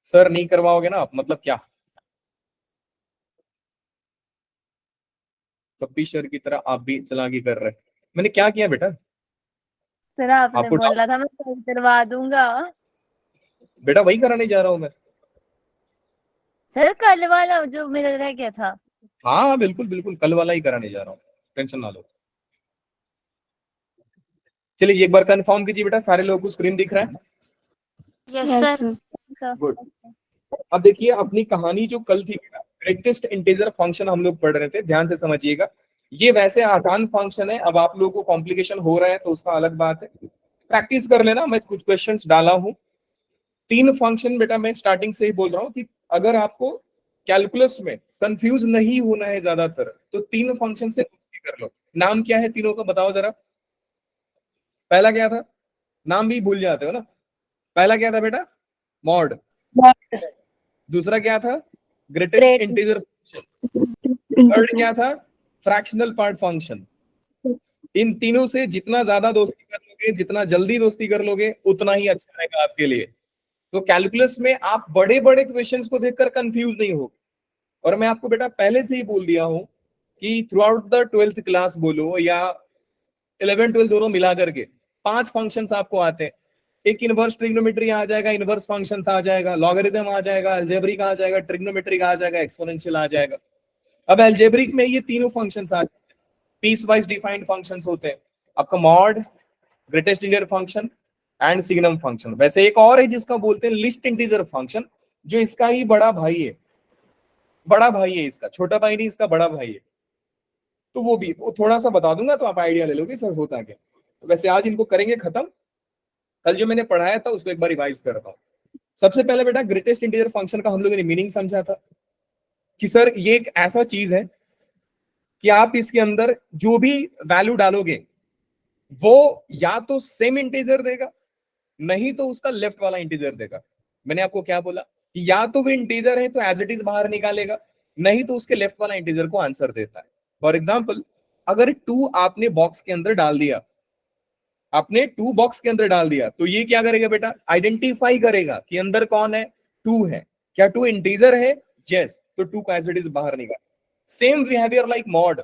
Sir नहीं करवाओगे ना आप, मतलब क्या? कपिल सर की तरह आप भी चालाकी कर रहे हैं। मैंने क्या किया बेटा? सर आपने आपको डाउट? बोला था मैं कल करवा दूंगा। बेटा वही कराने जा रहा हूँ मैं। सर कल वाला जो मेरा रह गया था। हाँ बिल्कुल बिल्कुल, कल वाला ही कराने जा रहा हूँ, टेंशन ना लो। चलिए एक बार कंफर्म कीजिए बेटा, सारे लोगों को स्क्रीन दिख रहा है? Yes yes sir. Sir. Good. अब देखिए अपनी कहानी जो कल थी बेटा, ग्रेटेस्ट इंटीजर फंक्शन हम लोग पढ़ रहे थे, ध्यान से समझिएगा। ये वैसे आसान फंक्शन है, अब आप लोगों को कॉम्प्लिकेशन हो रहा है तो उसका अलग बात है, प्रैक्टिस कर लेना। मैं कुछ क्वेश्चंस डाला हूं, 3 फंक्शन बेटा, मैं स्टार्टिंग से ही बोल रहा हूँ कि अगर आपको कैलकुलस में कंफ्यूज नहीं होना है ज्यादातर, तो 3 फंक्शन से दोस्ती कर लो। नाम क्या है तीनों का, बताओ जरा। पहला क्या था? नाम भी भूल जाते हो ना। पहला क्या था बेटा? मॉड। दूसरा क्या था? Greatest great integer function. Third क्या था? Fractional part function. इन तीनों से जितना ज्यादा दोस्ती कर लोगे, जितना जल्दी दोस्ती कर लोगे, उतना ही अच्छा रहेगा आपके लिए। तो कैलकुलस में आप बड़े बड़े क्वेश्चंस को देखकर कंफ्यूज नहीं हो। और मैं आपको बेटा पहले से ही बोल दिया हूं कि through out the 12th class बोलो या 11 12 दोनों मिला करके 5 फंक्शंस आपको आते हैं। एक इनवर्स ट्रिग्नोमेट्री आ जाएगा, इनवर्स फंक्शंस आ जाएगा, लॉगरिथम आ जाएगा, अलजेब्रिक आ जाएगा, ट्रिग्नोमेट्रिक आ जाएगा, एक्सपोनेंशियल आ जाएगा। अब अलजेब्रिक में ये तीनों फंक्शंस आ जाते हैं, पीस वाइज डिफाइंड फंक्शंस होते हैं। आपका mod, greatest integer function and signum function. वैसे एक और है जिसका बोलते हैं लिस्ट इंटीजर फंक्शन, जो इसका ही बड़ा भाई है। बड़ा भाई है इसका, छोटा भाई नहीं, इसका बड़ा भाई है। तो वो थोड़ा सा बता दूंगा तो आप आइडिया ले लोगे सर होता क्या। तो वैसे आज इनको करेंगे खत्म, कल जो मैंने पढ़ाया था उसको एक बार रिवाइज करता हूँ। सबसे पहले बेटा ग्रेटेस्ट इंटीजर फंक्शन का हम लोगों ने मीनिंग समझा था कि सर ये एक ऐसा चीज है कि आप इसके अंदर जो भी वैल्यू डालोगे वो या तो सेम इंटीजर देगा, नहीं तो उसका लेफ्ट वाला इंटीजर देगा। मैंने आपको क्या बोला कि या तो वो इंटीजर है तो एज इट इज बाहर निकालेगा, नहीं तो उसके लेफ्ट वाला इंटीजर को आंसर देता है। फॉर एग्जाम्पल, अगर 2 आपने बॉक्स के अंदर डाल दिया, आपने 2 बॉक्स के अंदर डाल दिया, तो ये क्या करेगा बेटा? आइडेंटिफाई करेगा कि अंदर कौन है? 2 है। क्या 2 इंटीजर है? यस, तो 2 का एज इट इज बाहर निकाल। सेम बिहेवियर लाइक मॉड,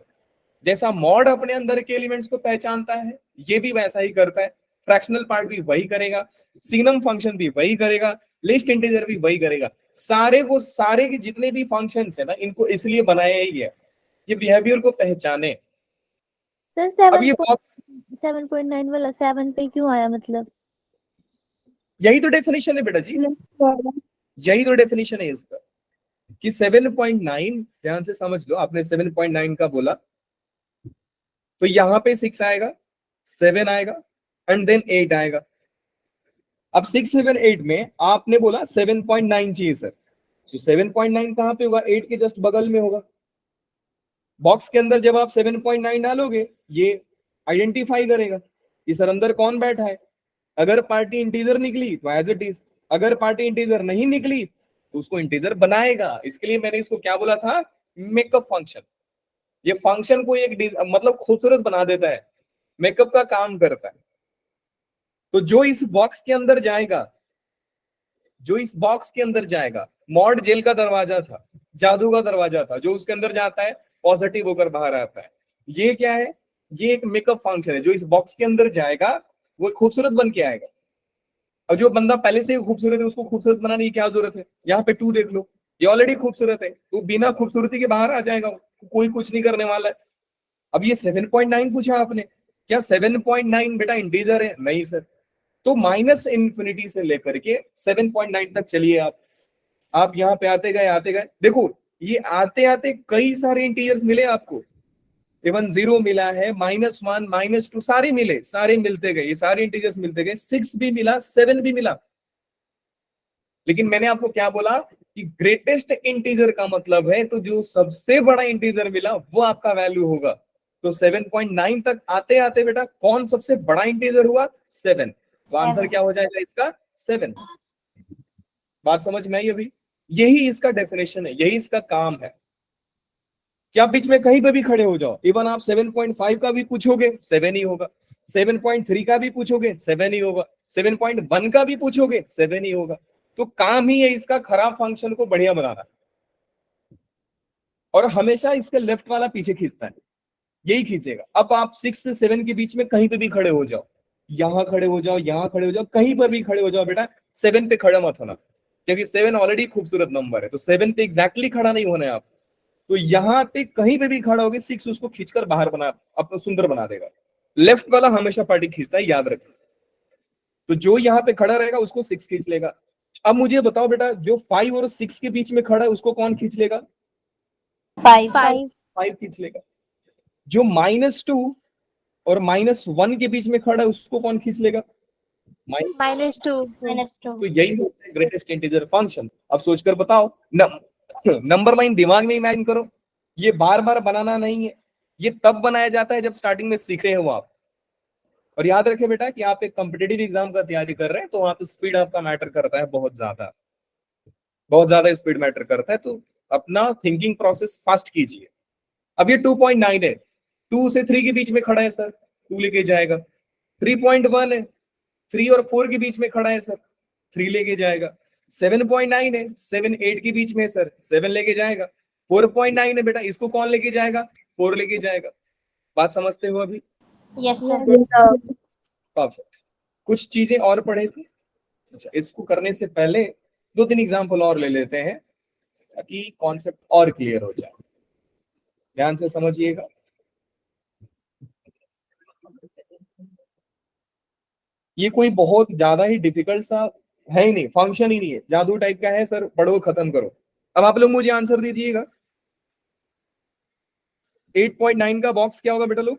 जैसा मॉड अपने अंदर के एलिमेंट्स को पहचानता है, ये भी वैसा ही करता है। फ्रैक्शनल पार्ट भी वही करेगा, सिग्नम फंक्शन भी वही करेगा, लिस्ट इंटीजर भी वही करेगा। सारे को सारे के जितने भी फंक्शंस है ना, इनको इसलिए बनाया ही है, ये बिहेवियर को पहचाने। सर अब ये 7.9 वाला 7 पे क्यों आया मतलब? यही तो डेफिनेशन है बेटा जी, यही तो डेफिनेशन है इसका कि 7.9, ध्यान से समझ लो। आपने 7.9 का बोला तो यहां पे 6 आएगा, 7 आएगा एंड देन 8 आएगा। अब 6 7 8 में आपने बोला 7.9 चाहिए सर, तो 7.9 कहां पे होगा? 8 के जस्ट बगल में होगा। बॉक्स के अंदर जब आप 7.9 डालोगे, ये आइडेंटिफाई करेगा कि सर अंदर कौन बैठा है। अगर पार्टी इंटीजर निकली तो एज इट इज, अगर पार्टी इंटीजर नहीं निकली तो उसको इंटीजर बनाएगा। इसके लिए मैंने इसको क्या बोला था? Makeup function. ये फंक्शन को एक मतलब खूबसूरत बना देता है, मेकअप का काम करता है। तो जो इस बॉक्स के अंदर जाएगा, जो इस बॉक्स के अंदर जाएगा, मॉड जेल का दरवाजा था, जादू का दरवाजा था, जो उसके अंदर जाता है पॉजिटिव होकर बाहर आता है। ये क्या है? ये एक मेकअप फंक्शन है। जो इस बॉक्स के अंदर जाएगा वो खूबसूरत बन के आएगा। और जो बंदा पहले से खूबसूरत है उसको खूबसूरत बनाने की क्या जरूरत है? यहाँ पे 2 देख लो, ये ऑलरेडी खूबसूरत है, तो बिना खूबसूरती के बाहर आ जाएगा, कोई कुछ नहीं करने वाला है। अब ये 7.9 पूछा आपने, क्या 7.9 बेटा इंटीजर है? नहीं सर। तो माइनस इन्फिनिटी से लेकर के 7.9 तक चलिए आप यहाँ पे आते गए देखो, ये आते आते कई सारे इंटीजर्स मिले आपको। इवन 0 मिला है, -1 -2 सारे मिले, सारे मिलते गए, ये सारे इंटीजर्स मिलते गए। 6 भी मिला, 7 भी मिला। लेकिन मैंने आपको क्या बोला कि ग्रेटेस्ट इंटीजर का मतलब है तो जो सबसे बड़ा इंटीजर मिला वो आपका वैल्यू होगा। तो 7.9 तक आते आते बेटा कौन सबसे बड़ा इंटीजर हुआ? 7। तो आंसर क्या हो जाएगा इसका? 7। बात समझ में आई अभी? यही इसका डेफिनेशन है, यही इसका काम है कि आप बीच में कहीं पे भी खड़े हो जाओ, इवन आप 7.5 का भी पूछोगे 7 ही होगा, 7.3 का भी पूछोगे 7 ही होगा, 7.1 का भी पूछोगे 7 ही होगा। तो काम ही है इसका खराब फंक्शन को बढ़िया बनाना, और हमेशा इसके लेफ्ट वाला पीछे खींचता है, यही खींचेगा। अब आप 6 से 7 के बीच में कहीं पे भी खड़े हो जाओ, यहां खड़े हो जाओ, यहां खड़े हो जाओ, कहीं पर भी खड़े हो जाओ बेटा, 7 पे खड़ा मत होना, क्योंकि 7 ऑलरेडी खूबसूरत नंबर है, तो 7 पे एग्जैक्टली खड़ा नहीं होना है आप। तो यहाँ पे कहीं पे भी खड़ा होगे 6 उसको खींचकर बाहर बना, अपना सुंदर बना देगा। लेफ्ट वाला हमेशा पार्टी खींचता है, याद रखना। तो जो यहाँ पे खड़ा रहेगा उसको 6 खींच लेगा। अब मुझे बताओ बेटा, जो 5 और 6 के बीच में खड़ा है उसको कौन खींच लेगा? 5 5 खींच लेगा। जो -2 और -1 के बीच में खड़ा है उसको कौन खींच लेगा? -2 तो यही होता है ग्रेटेस्ट इंटीजर फंक्शन। अब सोचकर बताओ, नंबर लाइन दिमाग में इमेजिन करो, ये बार बार बनाना नहीं है, ये तब बनाया जाता है जब स्टार्टिंग में सीखे हो आप। और याद रखे बेटा कि आप एक कॉम्पिटिटिव एग्जाम का तैयारी कर रहे हैं, तो वहां पे स्पीड आपका मैटर करता है, बहुत ज्यादा स्पीड मैटर करता है। तो अपना थिंकिंग प्रोसेस फास्ट कीजिए। अब ये 2.9 है, 2 से 3 के बीच में खड़ा है सर, 2 लेके जाएगा। 3.1 है, 3 और 4 के बीच में खड़ा है सर, 3 लेके जाएगा। 7.9 है, 7 8 के बीच में है सर, 7 लेके जाएगा। 4.9 है बेटा, इसको कौन लेके जाएगा? 4 लेके जाएगा। बात समझते हो अभी? Yes sir. परफेक्ट। कुछ चीजें और पढ़े थे। अच्छा, इसको करने से पहले 2-3 एग्जाम्पल और ले लेते हैं ताकि कॉन्सेप्ट और क्लियर हो जाए। ध्यान से समझिएगा। ये कोई बहुत ज्यादा ही डिफिकल्ट सा है ही नहीं, फंक्शन ही नहीं है, जादू टाइप का है सर, पढ़ो खत्म करो। अब आप लोग मुझे आंसर दीजिएगा, 8.9 का बॉक्स क्या होगा बेटा लोग?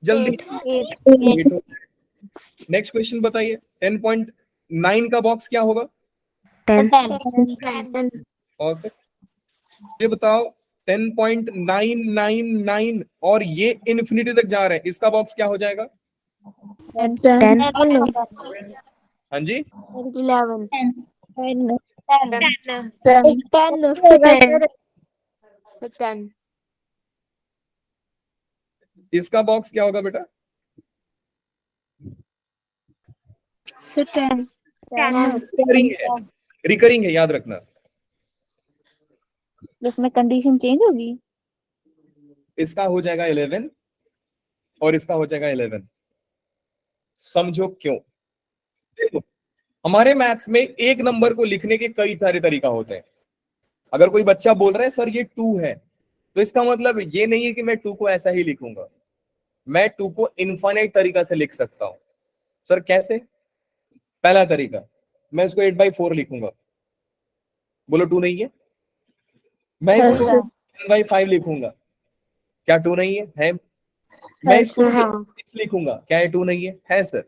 जल्दी। 8 नेक्स्ट क्वेश्चन बताइए, 10.9 का बॉक्स क्या होगा? 10 परफेक्ट। ये बताओ 10.999 और ये इन्फिनिटी तक जा रहे हैं, इसका बॉक्स क्या हो जाएगा? 10 हाँ जी, 11 इसका बॉक्स क्या होगा बेटा? रिकरिंग है, याद रखना। इसमें कंडीशन चेंज होगी। इसका हो जाएगा 11 और इसका हो जाएगा 11। समझो क्यों। देखो, हमारे मैथ्स में एक नंबर को लिखने के कई सारे तरीका होते हैं। अगर कोई बच्चा बोल रहा है सर ये 2 है, तो इसका मतलब ये नहीं है कि मैं 2 को ऐसा ही लिखूंगा, मैं 2 को इनफाइनाइट तरीका से लिख सकता हूं। सर कैसे? पहला तरीका, मैं इसको 8/4 लिखूंगा, बोलो 2 नहीं है। मैं इसको 10/5 लिखूंगा, क्या 2 नहीं है? मैं इसको 6 लिखूंगा, क्या ये 2 नहीं है सर।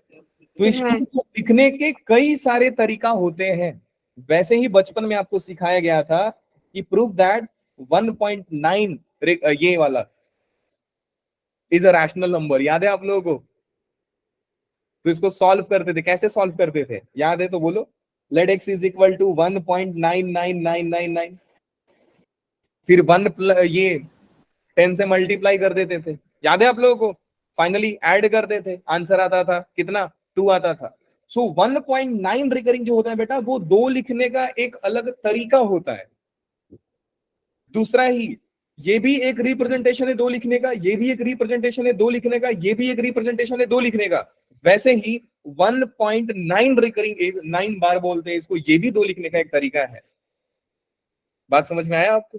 तो इस 2 को लिखने के कई सारे तरीका होते हैं। वैसे ही बचपन में आपको सिखाया गया था कि प्रूव दैट 1.9 ये वाला इज अ रैशनल नंबर, याद है आप लोगों को? तो इसको सॉल्व करते थे, कैसे सॉल्व करते थे याद है तो बोलो? Let x is equal to 1.99999, फिर 1 ये 10 से मल्टीप्लाई कर देते थे, याद है आप लोगों को? फाइनली ऐड करते थे, आंसर आता था कितना? 2 आता था। सो 1.9 रिकरिंग जो होता है बेटा, वो 2 लिखने का एक अलग तरीका होता है। दूसरा ही, ये भी एक रिप्रेजेंटेशन है 2 लिखने का, ये भी एक रिप्रेजेंटेशन है 2 लिखने का, ये भी एक रिप्रेजेंटेशन है 2 लिखने का। वैसे ही 1.9 रिकरिंग इज 9 बार बोलते हैं इसको, ये भी 2 लिखने का एक तरीका है। बात समझ में आया आपको?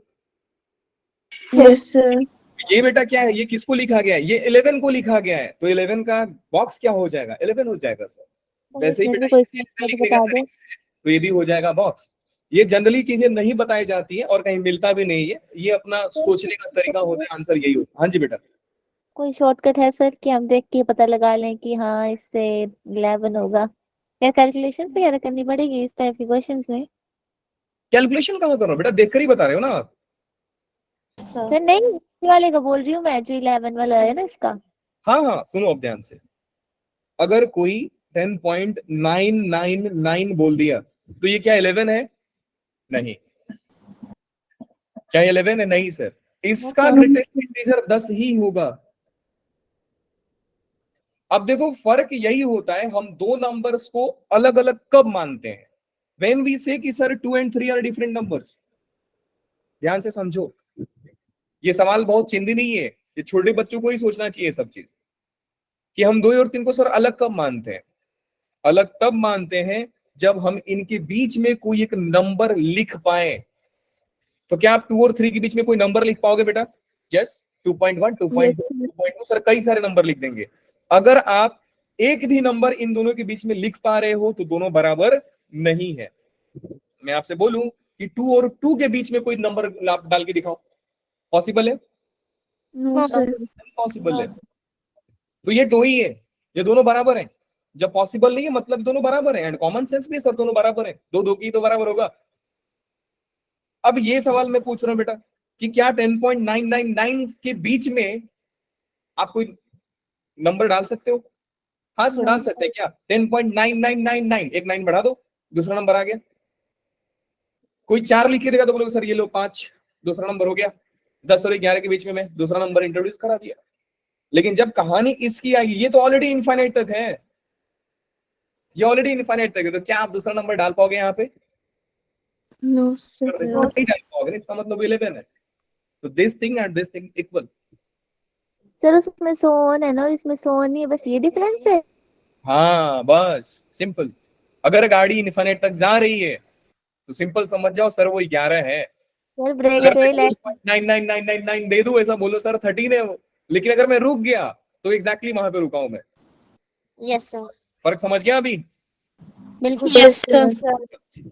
Yes sir. ये बेटा क्या है, ये किसको लिखा गया है? ये 11 को लिखा गया है, तो 11 का बॉक्स क्या हो जाएगा? 11 हो जाएगा सर। वैसे ही बेटा कोई लिखने का तरीका है, तो ये भी हो जाएगा बॉक्स। ये जनरली चीजें नहीं बताई जाती है और कहीं मिलता भी नहीं है, ये अपना सोचने का तरीका होता है, आंसर यही होता है। हाँ जी बेटा। कोई शॉर्टकट है सर कि हम देख के पता लगा लें कि हाँ इससे 11 होगा, या कैलकुलेशंस वगैरह करनी पड़ेगी इस टाइप के क्वेश्चंस में? कैलकुलेशन कहाँ कर रहा हूँ बेटा, देखकर ही बता रहे हो ना आप। सर नहीं, इस वाले का बोल रही हूँ मैं, जो 11 वाला है ना इसका। हाँ हाँ, सुनो अब ध्यान से। अगर कोई 10.999 बोल दिया, तो ये क्या 11 है? नहीं। क्या 11 है? नहीं सर। इसका ग्रेटेस्ट इंटीजर 10 ही होगा। अब देखो, फर्क यही होता है हम 2 नंबर्स को अलग अलग कब मानते हैं। व्हेन वी से कि sir 2 and 3 are different numbers, ध्यान से समझो, ये सवाल बहुत चिंदी नहीं है, ये छोटे बच्चों को ही सोचना चाहिए सब चीज, कि हम 2 और 3 को सर अलग कब मानते हैं? अलग तब मानते हैं जब हम इनके बीच में कोई एक नंबर लिख पाए। तो क्या आप 2 और 3 के बीच में कोई नंबर लिख पाओगे बेटा? यस, 2.1, 2.2, 2.2, सर कई सारे नंबर लिख देंगे। अगर आप एक भी नंबर इन दोनों के बीच में लिख पा रहे हो तो दोनों बराबर नहीं है। मैं आपसे बोलूं कि 2 और 2 के बीच में कोई नंबर डाल के दिखाओ, पॉसिबल है? No sir. पॉसिबल है। तो ये 2 ही है, ये दोनों बराबर हैं। जब पॉसिबल नहीं है मतलब दोनों बराबर है, एंड कॉमन सेंस भी सर दोनों बराबर है, 2 2 की तो बराबर होगा। अब ये सवाल मैं पूछ रहा हूं बेटा कि क्या 10.999 के बीच में आप कोई नंबर डाल सकते हो? हाँ सर डाल सकते हैं। क्या 10.9999, एक 9 बढ़ा दो, दूसरा नंबर आ गया। कोई 4 लिख के देगा तो बोलोगे सर ये लो 5, दूसरा नंबर हो गया। 10 और 11 के बीच में मैं दूसरा नंबर इंट्रोड्यूस करा दिया। लेकिन जब कहानी इसकी आएगी, ये तो ऑलरेडी इनफाइनाइट तक है, ये ऑलरेडी इनफाइनाइट तक है, तो क्या आप दूसरा नंबर डाल पाओगे यहाँ पे? No sir. नहीं डाल पाओगे, इसका मतलब 11 है। तो this thing and this thing equal. Sir उसमें सोन है ना और इसमें सोन नहीं है, बस ये डिफरेंस है। हाँ बस सिंपल। अगर गाड़ी इनफाइनाइट तक जा रही है तो सिंपल समझ जाओ सर वो 11 है। सर ब्रेक अगर फेल है। 99999 दे दूं ऐसा बोलो सर 13 है वो, लेकिन अगर मैं रुक गया तो एग्जैक्टली वहां पे रुका हूं मैं। यस सर, फर्क समझ गया अभी? बिल्कुल यस सर। सर।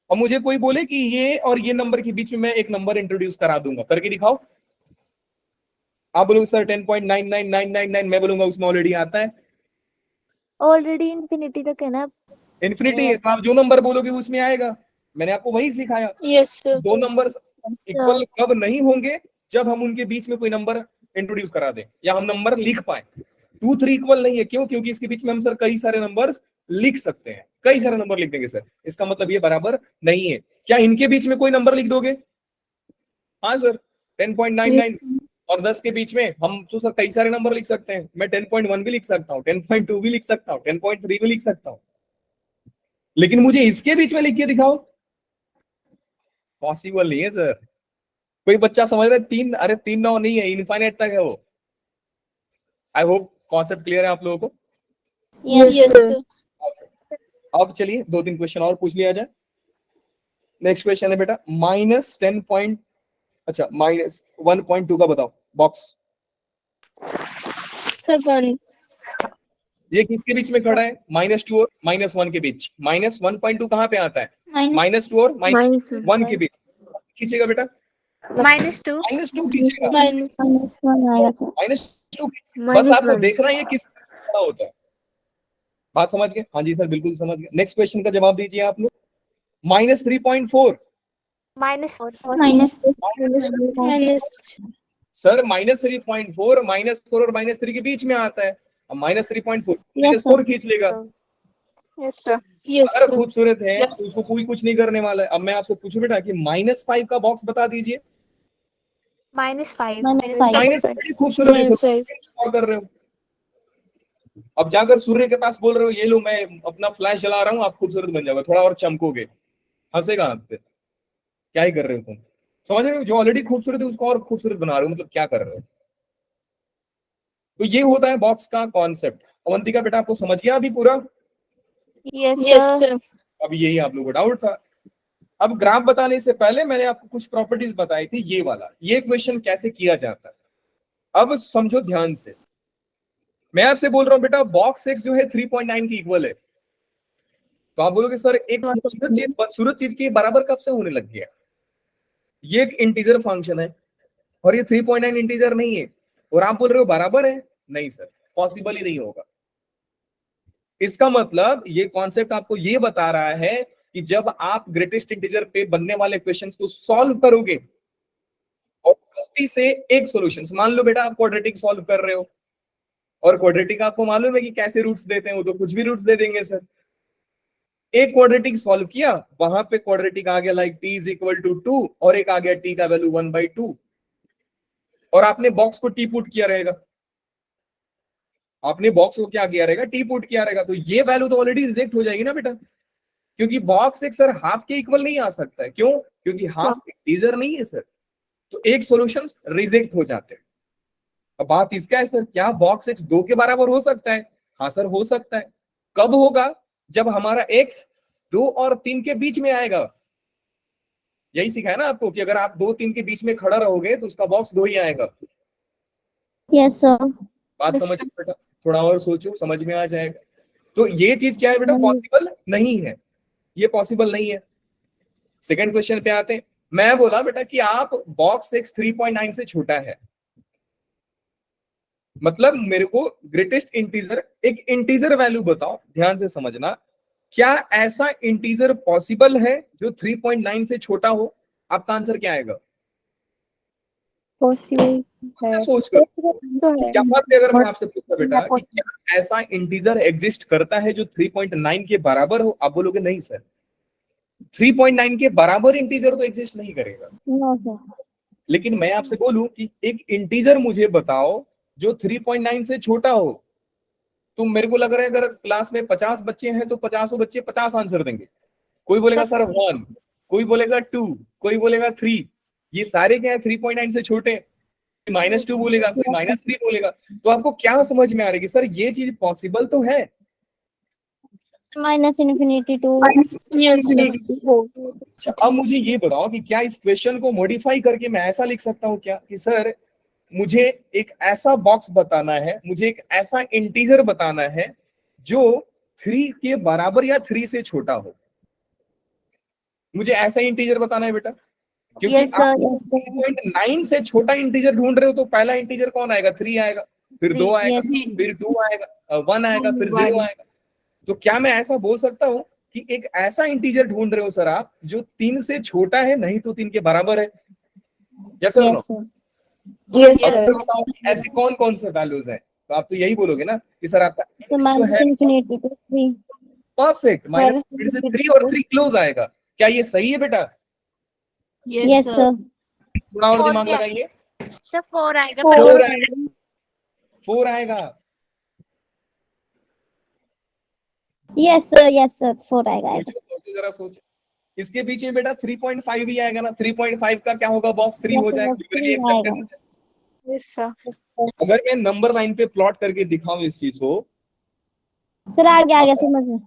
और मुझे कोई बोले कि ये और ये नंबर के बीच में मैं एक नंबर इंट्रोड्यूस करा दूंगा, करके दिखाओ। आप बोलोगे सर 10.99999, मैं बोलूंगा उसमें ऑलरेडी आता है, ऑलरेडी इंफिनिटी तक है ना। इन्फिनिटी है, यस तो आप जो नंबर बोलोगे वो उसमें आएगा। मैंने आपको वही सिखाया। Yes sir. दो नंबर्स इक्वल कब नहीं होंगे? जब हम उनके बीच में कोई नंबर इंट्रोड्यूस करा दें या हम नंबर लिख पाए। 2 3 इक्वल नहीं है, क्यों? क्योंकि इसके बीच में हम सर कई सारे नंबर्स लिख सकते हैं, कई सारे नंबर लिख देंगे सर, इसका मतलब ये बराबर नहीं है। क्या इनके बीच में कोई नंबर लिख दोगे? हाँ सर, 10.99 और 10 के बीच में हम तो सर कई सारे नंबर लिख सकते हैं। मैं 10.1 भी लिख सकता हूँ, 10.2 भी लिख सकता हूँ, 10.3 भी लिख सकता हूँ, लेकिन मुझे इसके बीच में लिख के दिखाओ, पॉसिबल नहीं है सर। कोई बच्चा समझ रहा है? 3, अरे 3 9 नहीं है, इनफाइनाइट तक है वो। आई होप कॉन्सेप्ट क्लियर है आप लोगों को। Yes sir. अब चलिए 2 3 क्वेश्चन और पूछ लिया जाए। नेक्स्ट क्वेश्चन है बेटा -10 पॉइंट, अच्छा -1.2 का बताओ बॉक्स। सर 1। ये किसके बीच में खड़ा है? -2 और -1 के बीच। -1.2 कहाँ पे आता है? -2 और -1 के बीच। खींचेगा बेटा, -2 -2 खींचेगा, -2 खींचेगा। बस आपको देखना है ये किस खड़ा होता है। बात समझ गए? हाँ जी सर बिल्कुल समझ गए। नेक्स्ट क्वेश्चन का जवाब दीजिए आप लोग। -3.4, -4 सर -3.4, -4 और -3 के बीच में आता है। अब -3.4 यस -4 खींच लेगा। Yes sir. यस अगर सर। खूबसूरत है तो उसको कोई कुछ नहीं करने वाला है। अब मैं आपसे पूछूं बेटा कि -5 का बॉक्स बता दीजिए। -5 माइनस बड़ी खूबसूरत है, और कर रहे हो। अब जाकर सूर्य के पास बोल रहे हो ये लो मैं अपना फ्लैश जला रहा हूँ, आप खूबसूरत बन जाओगे, थोड़ा और चमकोगे, हंसेगा आप पे। क्या ही कर रहे हो तुम? समझ रहे हो? जो ऑलरेडी खूबसूरत है उसको और खूबसूरत बना रहे हो, मतलब क्या कर रहे हो? तो ये होता है बॉक्स का कॉन्सेप्ट। अवंतिका बेटा आपको समझ गया अभी पूरा? Yes sir. अब यही आप लोगों को डाउट था। अब ग्राफ बताने से पहले मैंने आपको कुछ प्रॉपर्टीज बताई थी, ये वाला, ये क्वेश्चन कैसे किया जाता है। अब समझो ध्यान से, मैं आपसे बोल रहा हूं बेटा बॉक्स एक्स जो है 3.9 की इक्वल है। तो आप बोलोगे सर एक खूबसूरत चीज बदसूरत चीज के बराबर कब से होने लग गया? ये एक इंटीजर फंक्शन है और ये 3.9 इंटीजर नहीं है, और आप बोल रहे हो बराबर है। नहीं सर, पॉसिबल ही नहीं होगा। इसका मतलब ये कॉन्सेप्ट आपको ये बता रहा है कि जब आप ग्रेटेस्ट इंटीजर पे बनने वाले क्वेश्चंस को सॉल्व करोगे और गलती से एक सॉल्यूशन, मान लो बेटा आप क्वाड्रेटिक सॉल्व कर रहे हो और क्वाड्रेटिक आपको मालूम है कि कैसे रूट्स देते हैं, वो तो कुछ भी रूट्स दे देंगे सर। एक क्वाड्रेटिक सॉल्व किया, वहां पे क्वाड्रेटिक आ गया like t is equal to 2 और एक आ गया t का वैल्यू 1/2, और आपने बॉक्स को टी पुट किया रहेगा, आपने बॉक्स को क्या किया रहेगा? टी पुट किया रहेगा। तो ये वैल्यू तो ऑलरेडी रिजेक्ट हो जाएगी ना बेटा, क्योंकि बॉक्स एक सर हाफ के इक्वल नहीं आ सकता है। क्यों? क्योंकि हाफ इंटीजर नहीं है सर, तो एक सॉल्यूशन रिजेक्ट हो जाते हैं। अब बात इसका है सर, क्या बॉक्स एक्स 2 के बराबर हो सकता है? हाँ सर हो सकता है। कब होगा? जब हमारा एक्स 2 और 3 के बीच में आएगा। यही सिखाया ना आपको कि अगर आप 2 3 के बीच में खड़ा रहोगे तो उसका बॉक्स 2 ही आएगा। Yes sir. बात समझ बेटा, थोड़ा और सोचो, समझ में आ जाएगा। तो ये चीज क्या है बेटा, पॉसिबल नहीं है, ये पॉसिबल नहीं है। सेकंड क्वेश्चन पे आते हैं। मैं बोला बेटा कि आप बॉक्स एक्स 3.9 से छोटा है, मतलब मेरे को ग्रेटेस्ट इंटीजर, एक इंटीजर वैल्यू बताओ, ध्यान से समझना। क्या ऐसा इंटीजर पॉसिबल है जो 3.9 से छोटा हो? आपका आंसर क्या आएगा? पॉसिबल है सोच कर तो है। यहाँ पे अगर मैं आपसे पूछता बेटा कि क्या ऐसा इंटीजर एग्जिस्ट करता है जो 3.9 के बराबर हो, आप बोलोगे नहीं सर, 3.9 के बराबर इंटीजर तो एग्जिस्ट नहीं करेगा। No sir. लेकिन मैं आपसे बोलूं कि एक इंटीजर मुझे बताओ जो 3.9 से छोटा हो, तो मेरे को लग रहा है अगर क्लास में 50 बच्चे हैं तो 50 बच्चे 50 आंसर देंगे। कोई बोलेगा सर 1, कोई बोलेगा 2, कोई बोलेगा 3। ये सारे क्या है 3.9 से छोटे। -2 बोलेगा, कोई -3 बोलेगा। तो आपको क्या समझ में आ रहा है कि सर ये चीज पॉसिबल तो है। -इन्फिनिटी टू अच्छा, अब मुझे ये बताओ कि क्या इस क्वेश्चन को मॉडिफाई करके मैं ऐसा लिख सकता हूँ क्या कि सर मुझे एक ऐसा बॉक्स बताना है, मुझे एक ऐसा इंटीजर बताना है जो 3 के बराबर या 3 से छोटा हो। मुझे ऐसा इंटीजर बताना है बेटा, क्योंकि यस आप सर। 3.9 से छोटा इंटीजर ढूंढ रहे हो तो पहला इंटीजर कौन आएगा? 3 आएगा, फिर 2 आएगा, यस फिर 2 आएगा, 1 आएगा, फिर 0 आएगा। तो क्या मैं ऐसा बोल सकता हूँ कि एक ऐसा इंटीजर ढूंढ रहे हो सर आप जो 3 से छोटा है, नहीं तो 3 के बराबर है? यस और नो? Yes sir. अब सर बताओ कि ऐसे कौन कौन से वैल्यूज हैं? तो आप तो यही बोलोगे ना कि सर आपका तो x जो है -इन्फिनिटी टू 3 परफेक्ट, माइनस से 3 और 3 क्लोज आएगा। क्या ये सही है बेटा? Yes sir. थोड़ा और 4 दिमाग क्या? लगाइए। सर 4 आएगा। 4 आएगा, 4 आएगा। यस सर 4 आएगा। सोचो सोचो जरा सोचो। इसके बीच में बेटा 3.5 ही आएगा ना। 3.5 का क्या होगा? बॉक्स 3 हो जाएगा। बिल्कुल भी एक्सेप्टेबल है। Yes sir. अगर मैं नंबर लाइन पे प्लॉट करके दिखाऊं इस चीज को, सर आगे आगे समझ।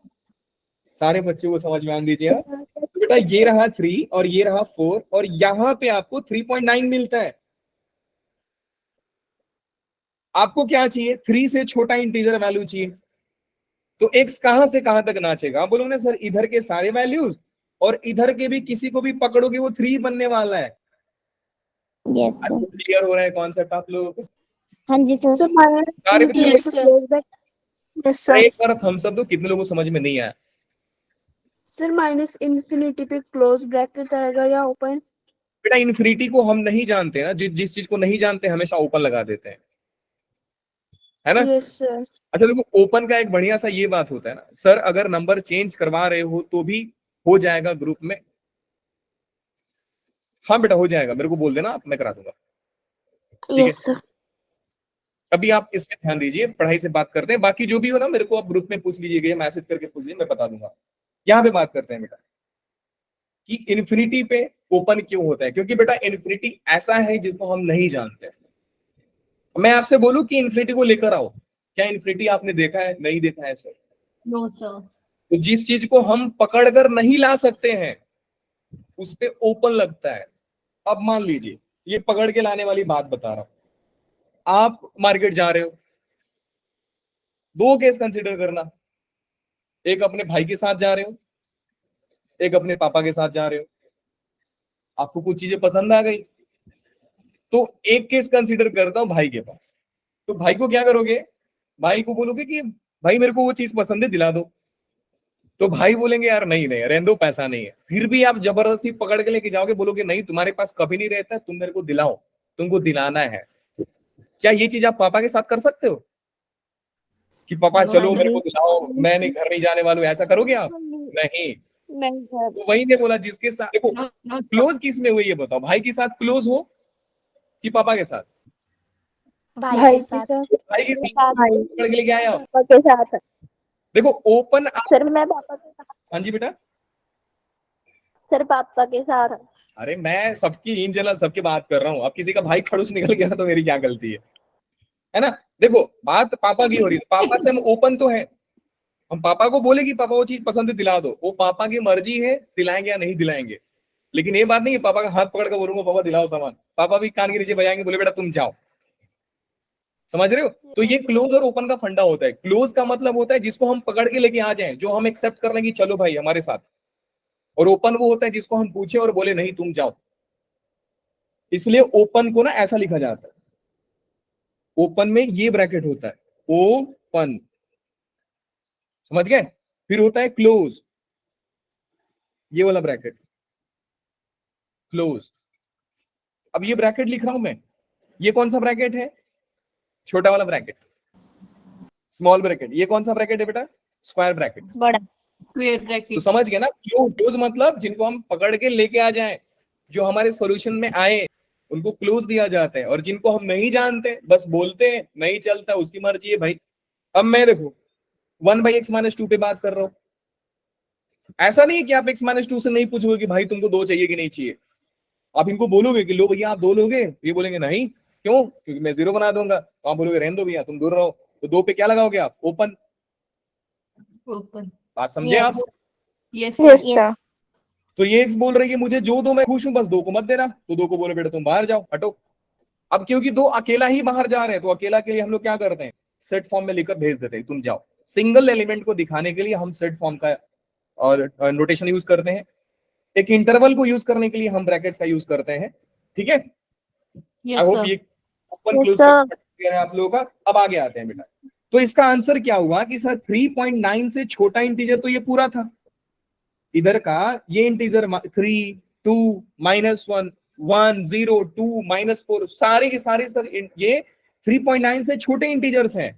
सारे बच्चों को समझ में आने दीजिए। तो बेटा ये रहा 3 और ये रहा 4 और यहाँ पे आपको 3.9 मिलता है। आपको क्या चाहिए? 3 से छोटा इंटीजर वैल्यू चाहिए। तो x कहां से कहां तक नाचेगा? आप बोलोगे ना सर इधर के सारे वैल्यूज और इधर के भी किसी को भी पकड़ोगे वो 3 बनने वाला है। Yes sir. क्लियर हो रहा है कॉन्सेप्ट आप लोगों को? हाँ जी सर। सारे बच्चों यस सर। यस को सर। एक बार थम्स अप दो, कितने लोगों को समझ में नहीं आया? सर -इन्फिनिटी पे क्लोज ब्रैकेट आएगा या ओपन? बेटा इन्फिनिटी को हम नहीं जानते ना, जिस चीज को नहीं जानते हमेशा ओपन लगा देते हैं, है ना? Yes sir. अच्छा देखो, ओपन का एक बढ़िया सा ये बात होता है ना सर, अगर नंबर चेंज करवा रहे हो तो भी हो जाएगा ग्रुप में। हाँ बेटा हो जाएगा, मेरे को बोल देना, मैं करा दूंगा। ठीक है, यस सर। अभी आप इसमें ध्यान दीजिए, पढ़ाई से बात करते हैं। बाकी जो भी हो ना मेरे को आप ग्रुप में पूछ लीजिएगा, मैसेज करके पूछ लीजिए, मैं बता दूंगा। यहाँ पे बात करते हैं बेटा कि इन्फिनिटी पे ओपन क्यों होता है। क्योंकि बेटा इन्फिनिटी ऐसा है जिसको हम नहीं जानते। मैं आपसे बोलूं कि इन्फिनिटी को लेकर आओ, क्या इन्फिनिटी आपने देखा है? नहीं देखा है सर। No sir. तो जिस चीज को हम पकड़ कर नहीं ला सकते हैं उस पे ओपन लगता है। अब मान लीजिए, ये पकड़ के लाने वाली बात बता रहा हूं। आप मार्केट जा रहे हो, 2 केस कंसिडर करना। एक अपने भाई के साथ जा रहे हो, एक अपने पापा के साथ जा रहे हो। आपको कुछ चीजें पसंद आ गई तो एक केस कंसिडर करता हूं भाई के पास। तो भाई को क्या करोगे? भाई को बोलोगे कि भाई मेरे को वो चीज पसंद है, दिला दो। तो भाई बोलेंगे यार नहीं नहीं रहने दो, पैसा नहीं है। फिर भी आप जबरदस्ती पकड़ के लेके जाओगे, बोलोगे नहीं तुम्हारे पास कभी नहीं रहता, तुम मेरे को दिलाओ, तुमको दिलाना है। क्या ये चीज आप पापा के साथ कर सकते हो कि पापा चलो मेरे को दिलाओ, मैं नहीं घर नहीं जाने वाला हूं? ऐसा करोगे आप? नहीं। नहीं सर। तो वही ने बोला जिसके साथ देखो क्लोज किस में हुई ये बताओ, भाई के साथ क्लोज हो कि पापा के साथ? भाई के साथ। भाई के साथ पकड़ के लेके आए आप। पापा के साथ। देखो ओपन सर मैं पापा के साथ। हाँ जी बेटा, सर पापा के साथ। अरे मैं सबकी इन जनरल सबकी बात कर रहा हूँ, अब किसी का भाई खड़ूस निकल गया तो मेरी क्या गलती है ना। देखो बात पापा की हो रही है, पापा से हम ओपन तो है, हम पापा को बोले कि पापा वो चीज पसंद है दिला दो, वो पापा की मर्जी है दिलाएंगे या नहीं दिलाएंगे। लेकिन ये बात नहीं है पापा का हाथ पकड़ कर बोलूंगा पापा दिलाओ सामान, पापा भी कान के नीचे बजाएंगे, बोले बेटा तुम जाओ। समझ रहे हो? तो ये क्लोज और ओपन का फंडा होता है। क्लोज का मतलब होता है जिसको हम पकड़ के लेके आ जाएं, जो हम एक्सेप्ट कर लेंगे चलो भाई हमारे साथ, और ओपन वो होता है जिसको हम पूछे और बोले नहीं तुम जाओ। इसलिए ओपन को ना ऐसा लिखा जाता है, ओपन में ये ब्रैकेट होता है ओपन, समझ गए। फिर होता है क्लोज, ये वाला ब्रैकेट क्लोज। अब ये ब्रैकेट लिख रहा हूं मैं, ये कौन सा ब्रैकेट है? छोटा वाला ब्रैकेट, स्मॉल ब्रैकेट। ये कौन सा ब्रैकेट है बेटा? स्क्वायर ब्रैकेट, बड़ा स्क्वायर ब्रैकेट। तो समझ गए ना। क्लोज मतलब जिनको हम पकड़ के लेके आ जाएं, जो हमारे सॉल्यूशन में आए उनको क्लोज दिया जाता है, और जिनको हम नहीं जानते बस बोलते हैं नहीं चलता उसकी मर्जी है भाई। अब मैं देखो 1/x-2 पे बात कर रहा हूं, ऐसा नहीं है कि आप x-2 से नहीं पूछोगे कि भाई तुमको 2 चाहिए कि नहीं चाहिए। आप इनको बोलोगे कि लो भैया आप 2 लोगे, ये बोलेंगे नहीं, क्यों? क्योंकि मैं 0 बना दूंगा। तो आप बोलोगे रहने दो भैया तुम दूर रहो, तो 2 पे क्या लगाओगे आप? ओपन। ओपन। बात समझे आप? Yes Yes, sir. sir. तो ये एक्स बोल रही है मुझे जो 2 मैं खुश हूं, बस 2 को मत देना, तो 2 को बोले बेटा तुम बाहर जाओ हटो। अब क्योंकि 2 अकेला ही बाहर जा रहे हैं, तो अकेला के लिए हम लोग क्या करते हैं? सेट फॉर्म में लिखकर भेज देते हैं तुम जाओ। सिंगल एलिमेंट को दिखाने के लिए हम सेट फॉर्म का और नोटेशन यूज करते हैं। एक इंटरवल को यूज करने के लिए हम ब्रैकेट्स का यूज करते हैं। ठीक है, यस आई होप सर। ये ओपन Yes, क्लोज sir. है आप लोगों का। अब आगे आते हैं बेटा, तो इसका आंसर क्या हुआ कि सर 3.9 से छोटा इंटीजर तो ये पूरा था, इधर का ये इंटीजर 3, 2, -1, 1, 0, 2, -4 सारे के सारे सर ये 3.9 से छोटे इंटीजर्स हैं।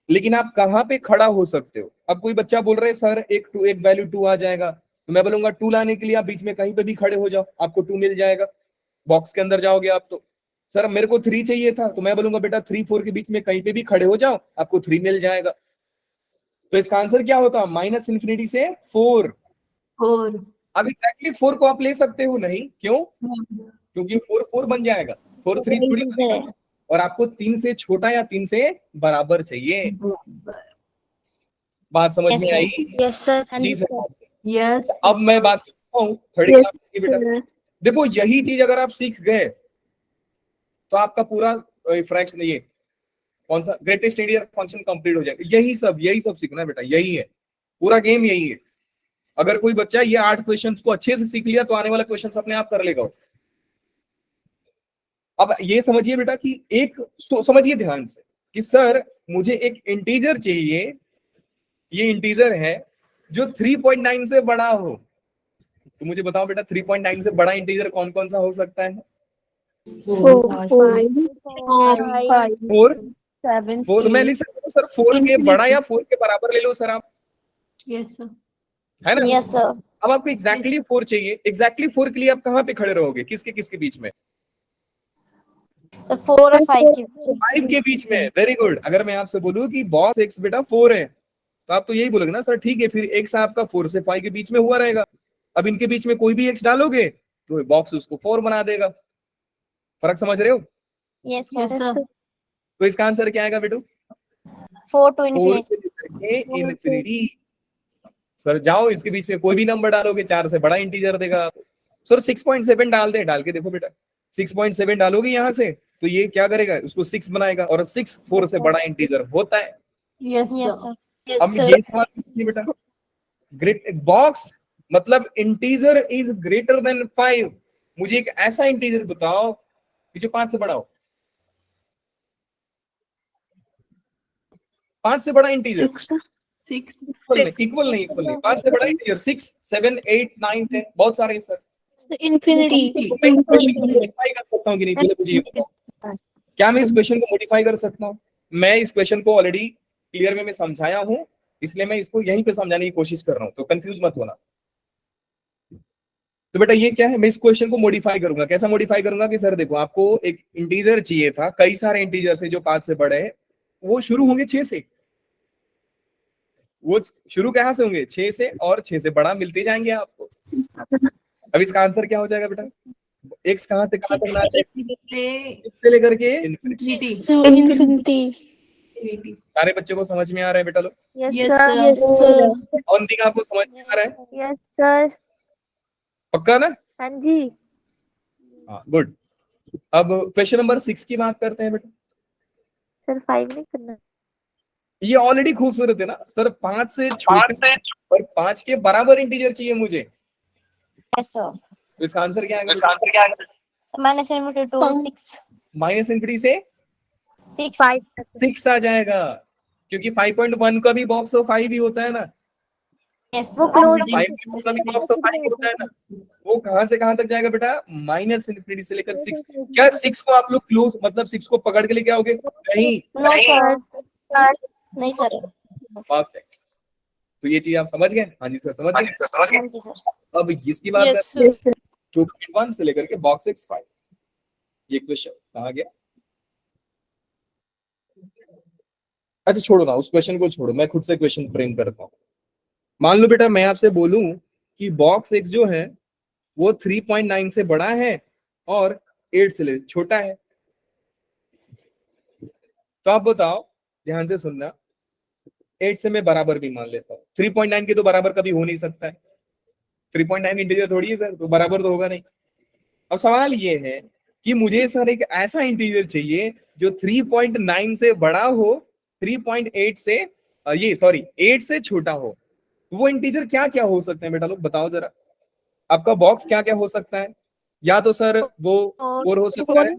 लेकिन आप कहां पे खड़ा हो सकते हो? अब कोई बच्चा बोल रहे सर एक वैल्यू 2 आ जाएगा, तो मैं बोलूंगा 2 लाने के लिए आप बीच में कहीं पे भी खड़े हो जाओ, आपको 2 मिल जाएगा। बॉक्स के अंदर जाओगे आप तो सर मेरे को 3 चाहिए था, तो मैं बोलूंगा बेटा 3, 4 के बीच में कहीं पे भी खड़े हो जाओ, आपको 3 मिल जाएगा। तो इसका आंसर क्या होता? -∞ से 4। 4। अब एग्जैक्टली 4 को आप ले सकते हो नहीं, क्यों? क्योंकि 4 4 बन जाएगा, 4 3 थोड़ी बनेगा, और आपको 3 से छोटा या 3 से बराबर चाहिए। बात समझ में आई? Yes sir. जी सर। यस। अब मैं बात करता हूँ थर्ड Yes, क्लास की बेटा। sir. देखो यही चीज अगर आप सीख गए तो आपका पूरा फ्रैक्शन ये कौन सा ग्रेटेस्ट इंडियन फंक्शन कंप्लीट हो जाएगा। यही सब सीखना है बेटा, यही है पूरा गेम, यही है। अगर कोई बच्चा ये 8 क्वेश्चंस को अच्छे से सीख लिया तो आने वाला क्वेश्चंस अपने आप कर लेगा। अब ये समझिए बेटा कि समझिए ध्यान से कि सर मुझे एक इंटीजर चाहिए, ये इंटीजर है जो 3.9 से बड़ा हो, तो मुझे बताओ बेटा 3.9 से बड़ा इंटीजर कौन कौन सा हो सकता है? 4, 5, 4 7, 4 तो मैं लिख सकता हूँ सर 4 के बड़ा या 4 के बराबर ले लो सर आप, यस सर। है ना? Yes sir. अब आपको एग्जैक्टली 4 चाहिए, एग्जैक्टली 4 के लिए आप कहाँ पे खड़े रहोगे? किसके बीच में? सर 4 और 5 के बीच। 5 के बीच में। Very good. अगर मैं आपसे बोलूं कि बॉस x बेटा 4 है, तो आप तो यही बोलोगे ना सर ठीक है, फिर x आपका 4 से 5 के बीच में हुआ रहेगा। अब इनके बीच में कोई भी x डालोगे तो बॉक्स उसको 4 बना देगा। फर्क समझ रहे हो? Yes sir. तो इसका आंसर क्या आएगा बेटू? 4 to 4 infinity। से लेकर इन्फिनिटी। सर जाओ इसके बीच में कोई भी नंबर डालोगे 4 से बड़ा इंटीजर देगा। सर 6.7 डाल दे, डाल के देखो बेटा 6.7 डालोगे यहां से तो ये क्या करेगा? उसको 6 बनाएगा, और 6 4 से बड़ा इंटीजर होता है। Yes sir. अब ये सवाल पूछिए बेटा, ग्रेट बॉक्स मतलब इंटीजर इज ग्रेटर देन 5। मुझे एक ऐसा इंटीजर बताओ कि जो 5 से बड़ा हो। 5 से बड़ा इंटीजर 6। इक्वल नहीं 5 से बड़ा इंटीजर 6, 7, 8, 9, 10 बहुत सारे हैं सर। इन्फिनिटी। तो मैं इस क्वेश्चन को मॉडिफाई कर सकता हूँ कि नहीं? पहले मुझे ये बताओ, क्या मैं इस क्वेश्चन को मॉडिफाई कर सकता हूँ? मैं इस क्वेश्चन को ऑलरेडी क्लियर में मैं समझाया हूँ, इसलिए मैं इसको यहीं पे समझाने की कोशिश कर रहा हूँ, तो कंफ्यूज मत होना। तो बेटा ये क्या है, मैं इस क्वेश्चन को मॉडिफाई करूंगा। कैसा मॉडिफाई करूंगा कि सर देखो आपको एक इंटीजर चाहिए था, कई सारे इंटीजर थे जो 5 से बड़े हैं, वो शुरू होंगे 6 से। वो शुरू कहाँ से होंगे? 6 से, और 6 से बड़ा मिलते जाएंगे आपको। अब इसका आंसर क्या हो जाएगा बेटा? x कहाँ से कहाँ तक ना चाहिए? 6 से लेकर के infinity। Infinity. सारे बच्चों को समझ में आ रहा है बेटा लोग? Yes sir. Yes, sir. और दिखा आपको समझ में आ रहा है? Yes sir. पक्का ना? हाँ जी। हाँ, गुड। अब क्वेश्चन नंबर 6 की बात करते हैं बेटा। सर 5 नहीं करना। ये ऑलरेडी खूबसूरत है ना सर, 5 से छोटे और 5 के बराबर इंटीजर चाहिए मुझे। Yes, sir. तो इसका आंसर क्या है? So minus infinity to 6. Minus infinity से 6. 6 आ जाएगा, क्योंकि 5.1 का भी बॉक्स तो 5 ही होता है ना। Yes, वो sir. क्लोज 5 का भी बॉक्स तो 5 ही होता है ना। वो कहाँ से कहाँ तक जाएगा बेटा? माइनस इंफिनिटी से लेकर 6। क्या 6 को आप लोग क्लोज, मतलब 6 को पकड़ के लेके आओगे? नहीं। No, sir. नहीं sir. परफेक्ट। तो ये चीज आप समझ गए? हाँ जी सर, समझ गए। हाँ जी sir. अब इसकी बात Yes, करते हैं, sir. 2.1 से लेकर के बॉक्स x 5। ये क्वेश्चन कहाँ गया? अच्छा छोड़ो ना, उस क्वेश्चन को छोड़ो, मैं खुद से क्वेश्चन फ्रेम करता हूँ। मान लो बेटा मैं आपसे बोलूं कि बॉक्स x जो है वो 3.9 से बड़ा है और 8 से छोटा है, तो आप बताओ, ध्यान से सुनना। 8 से मैं बराबर भी मान लेता हूँ, 3.9 के तो बराबर कभी हो नहीं सकता है। 3.9 इंटीजर थोड़ी है सर, तो बराबर तो होगा नहीं। अब सवाल ये है कि मुझे सर एक ऐसा इंटीजर चाहिए जो 3.9 से बड़ा हो, 3.8 से 8 से छोटा हो। वो इंटीजर क्या क्या हो सकते हैं बेटा लोग, बताओ जरा। आपका बॉक्स क्या क्या हो सकता है? या तो सर वो 4 हो सकता है,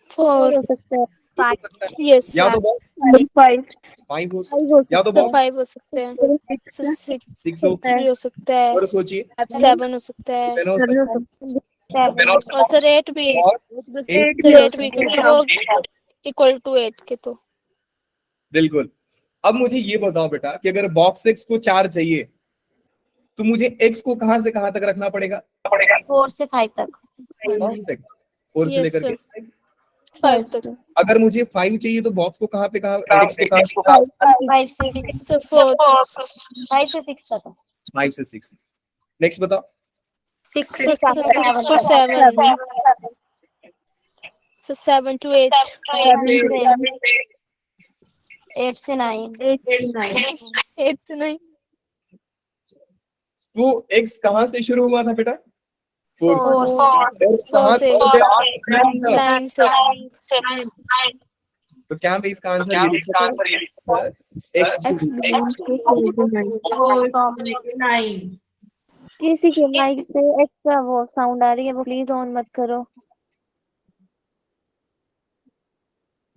4. हो सकता है। हो सकता है, Yes, या sir. तो बॉक्स 5 हो सकता है, या तो Sir, बॉक्स 5 हो सकते हैं. Sir, 6 6 हो, 3 हो सकता है. और सोचिए 7 हो सकता है. 7 हो सकता है, और सर 8 भी. और सर 8 भी, क्योंकि वो इक्वल टू 8 के तो. बिल्कुल। अब मुझे ये बताओ बेटा कि अगर बॉक्स x को 4 चाहिए तो मुझे x को कहां से कहां तक रखना पड़ेगा? 4 से 5 तक. परफेक्ट। 4 से Yes, लेकर sir. के 5 तक. अगर मुझे 5 चाहिए तो बॉक्स को कहां पे कहां, x को कहां? 5 से 6. Sir, 4 to 5 से 6 तक. 5 से 6। नेक्स्ट बताओ। 6 Sir, 6 to 7. Sir, 7 to 8. 8 से 9. 8 to 9. तो x कहां से शुरू हुआ था बेटा? 4 4 से। और कहां से 9 से. तो क्या मैं इसका आंसर ये लिख सकता हूं? x किसी के माइक से एक्स्ट्रा वो साउंड आ रही है, वो प्लीज ऑन मत करो।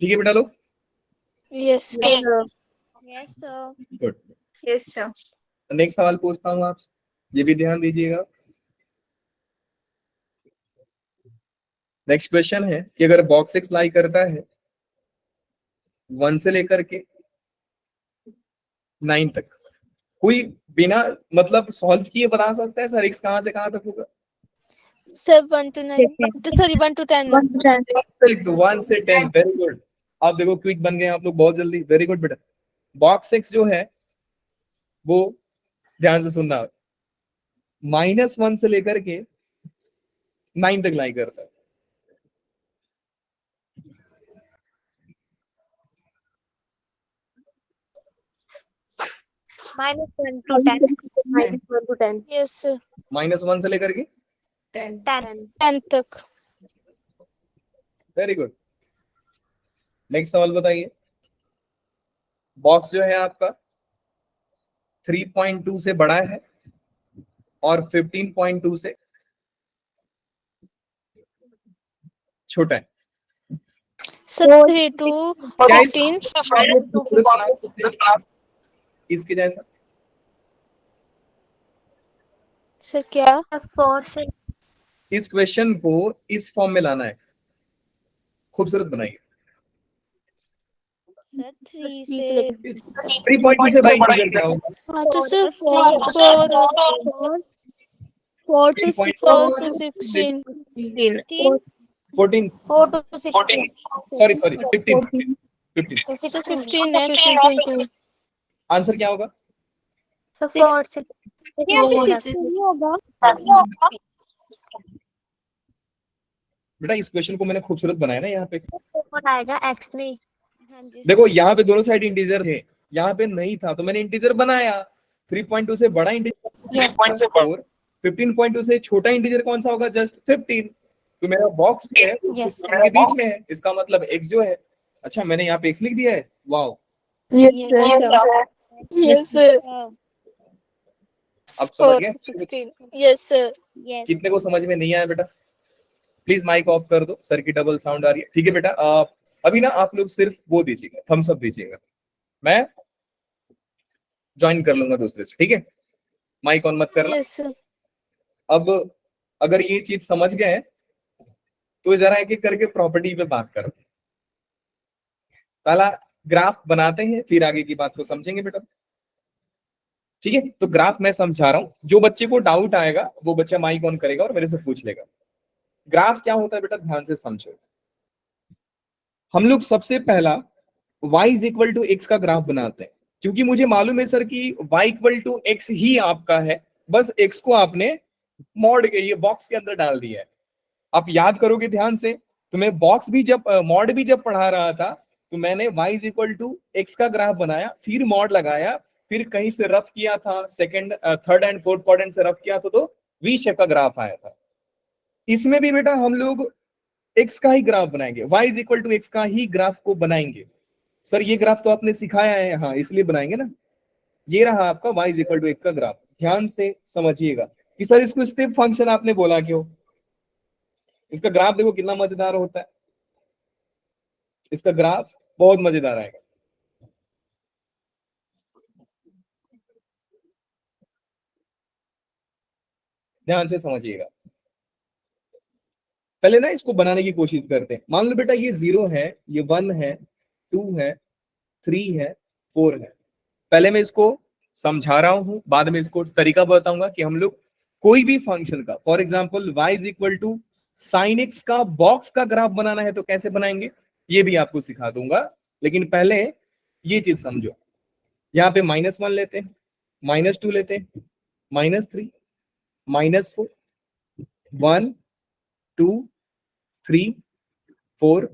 ठीक है बेटा लोग, Yes, sir. Yes, sir. Good. Yes, sir. Next सवाल पूछता हूँ आपसे, ये भी ध्यान दीजिएगा। नेक्स्ट क्वेश्चन है कि अगर बॉक्स x लाई करता है 1 से लेकर के 9 तक, कोई बिना मतलब सॉल्व किए बता सकता है सर x कहां से कहां तक होगा? Sir, 1 to 9. Sorry, 1 to 10. 1 से 10। Very good. आप देखो क्विक बन गए आप लोग बहुत जल्दी, वेरी गुड बेटा। बॉक्स x जो है वो, ध्यान से सुनना, -1 से लेकर के 9 तक लाई करता है। -1 to 10। Yes, sir. -1 से लेकर के 10 तक. Very good. नेक्स्ट सवाल बताइए। बॉक्स जो है आपका 3.2 से बड़ा है और 15.2 से छोटा है। Sir, 3 to क्या 15. इसके जैसा? Sir, क्या? 4 से इस क्वेश्चन को इस फॉर्म में लाना है, खूबसूरत बनाइए। Sir, 3 से. 3.2 से बड़ा इंटीजर क्या होगा? हाँ तो सर 4 to 16. 14, 4 to 16. सॉरी 15। 16 15 है 15.2. आंसर क्या होगा? So 4 से यहाँ पे 4 6 नहीं होगा। बेटा इस क्वेश्चन को मैंने खूबसूरत बनाया ना यहाँ पे। 4 आएगा, x नहीं। हाँ जी देखो यहाँ पे दोनों साइड इंटीजर थे, यहाँ पे नहीं था तो मैंने इंटीजर बनाया। 3.2 से बड़ा इंटीजर Yes. 4, 15.2 से छोटा इंटीजर कौन सा होगा? जस्ट 15। तो मेरा बॉक्स जो है वो Yes. 15 के बीच में है, इसका मतलब x जो है। अच्छा मैंने यहाँ पे x लिख दिया है, वाओ। Yes, sir. अब समझ 4, गए? 16. Yes, sir. यस कितने को समझ में नहीं आया बेटा? प्लीज माइक ऑफ कर दो, सर की डबल साउंड आ रही है। ठीक है बेटा, अभी ना आप लोग सिर्फ वो दीजिएगा, थम्स अप दीजिएगा, मैं ज्वाइन कर लूंगा दूसरे से, ठीक है? माइक ऑन मत करना। Yes, sir. अब अगर ये चीज समझ गए तो जरा एक एक करके प्रॉपर्टी पे बात करते हैं। पहला ग्राफ बनाते हैं, फिर आगे की बात को समझेंगे बेटा, ठीक है? तो ग्राफ मैं समझा रहा हूं, जो बच्चे को डाउट आएगा वो बच्चा माइक ऑन करेगा और मेरे से पूछ लेगा। ग्राफ क्या होता है बेटा, ध्यान से समझो। हम लोग सबसे पहला y is equal to x का ग्राफ बनाते हैं, क्योंकि मुझे मालूम है सर कि y इक्वल टू एक्स ही आपका है, बस x को आपने मॉड के ये बॉक्स के अंदर डाल दिया है। आप याद करोगे ध्यान से, तो मैं बॉक्स भी जब मॉड भी जब पढ़ा रहा था तो मैंने y is equal to x का ग्राफ बनाया, फिर मॉड लगाया, फिर कहीं से रफ किया था, second third and fourth quadrant से रफ किया था, तो वी शेप का ग्राफ आया था। इसमें भी बेटा हम लोग एक्स का ही ग्राफ बनाएंगे, y is equal to x का ही ग्राफ को बनाएंगे। सर ये ग्राफ तो आपने सिखाया है, हाँ इसलिए बनाएंगे ना। ये रहा आपका y is equal to x का ग्राफ। ध्यान से समझिएगा कि सर इसको स्टेप फंक्शन आपने बोला क्यों? इसका ग्राफ देखो कितना मजेदार होता है, इसका ग्राफ बहुत मजेदार आएगा। ध्यान से समझिएगा। पहले ना इसको बनाने की कोशिश करते हैं। मान लो बेटा ये 0 है, ये 1 है, 2 है, 3 है, 4 है। पहले मैं इसको समझा रहा हूं, बाद में इसको तरीका बताऊंगा कि हम लोग कोई भी फंक्शन का, for example y is equal to sine x का बॉक्स का ग्राफ बनाना है तो कैसे बनाएंगे, ये भी आपको सिखा दूंगा। लेकिन पहले ये चीज समझो। यहाँ पे -1 लेते हैं, -2 लेते हैं, -3, -4, 1, 2, 3, 4,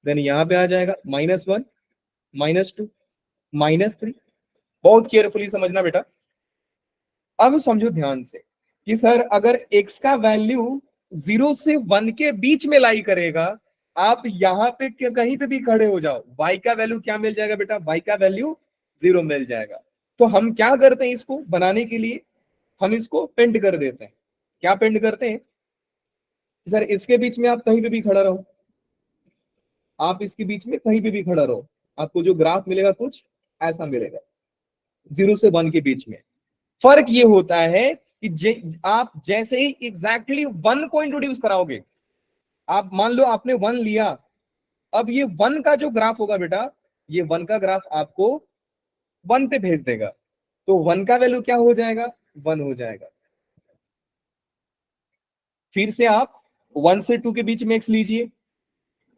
देन यहाँ पे आ जाएगा -1, -2, -3। बहुत केयरफुली समझना बेटा। अब समझो ध्यान से कि सर अगर x का वैल्यू 0 से 1 के बीच में लाई करेगा, आप यहाँ पे कहीं पे भी खड़े हो जाओ, y का वैल्यू क्या मिल जाएगा बेटा? y का वैल्यू 0 मिल जाएगा। तो हम क्या करते हैं, इसको बनाने के लिए हम इसको पेंट कर देते हैं। क्या पेंट करते हैं? सर इसके बीच में आप कहीं पे भी खड़ा रहो, आप इसके बीच में कहीं पे भी खड़ा रहो, आपको जो ग्राफ मिलेगा कुछ ऐसा मिलेगा, 0 से 1 के बीच में। फर्क ये होता है कि आप जैसे ही एग्जैक्टली 1 को इंट्रोड्यूस कराओगे, आप मान लो आपने 1 लिया, अब ये 1 का जो ग्राफ होगा बेटा, ये 1 का ग्राफ आपको 1 पे भेज देगा, तो 1 का वैल्यू क्या हो जाएगा? 1 हो जाएगा। फिर से आप 1 से 2 के बीच में x लीजिए,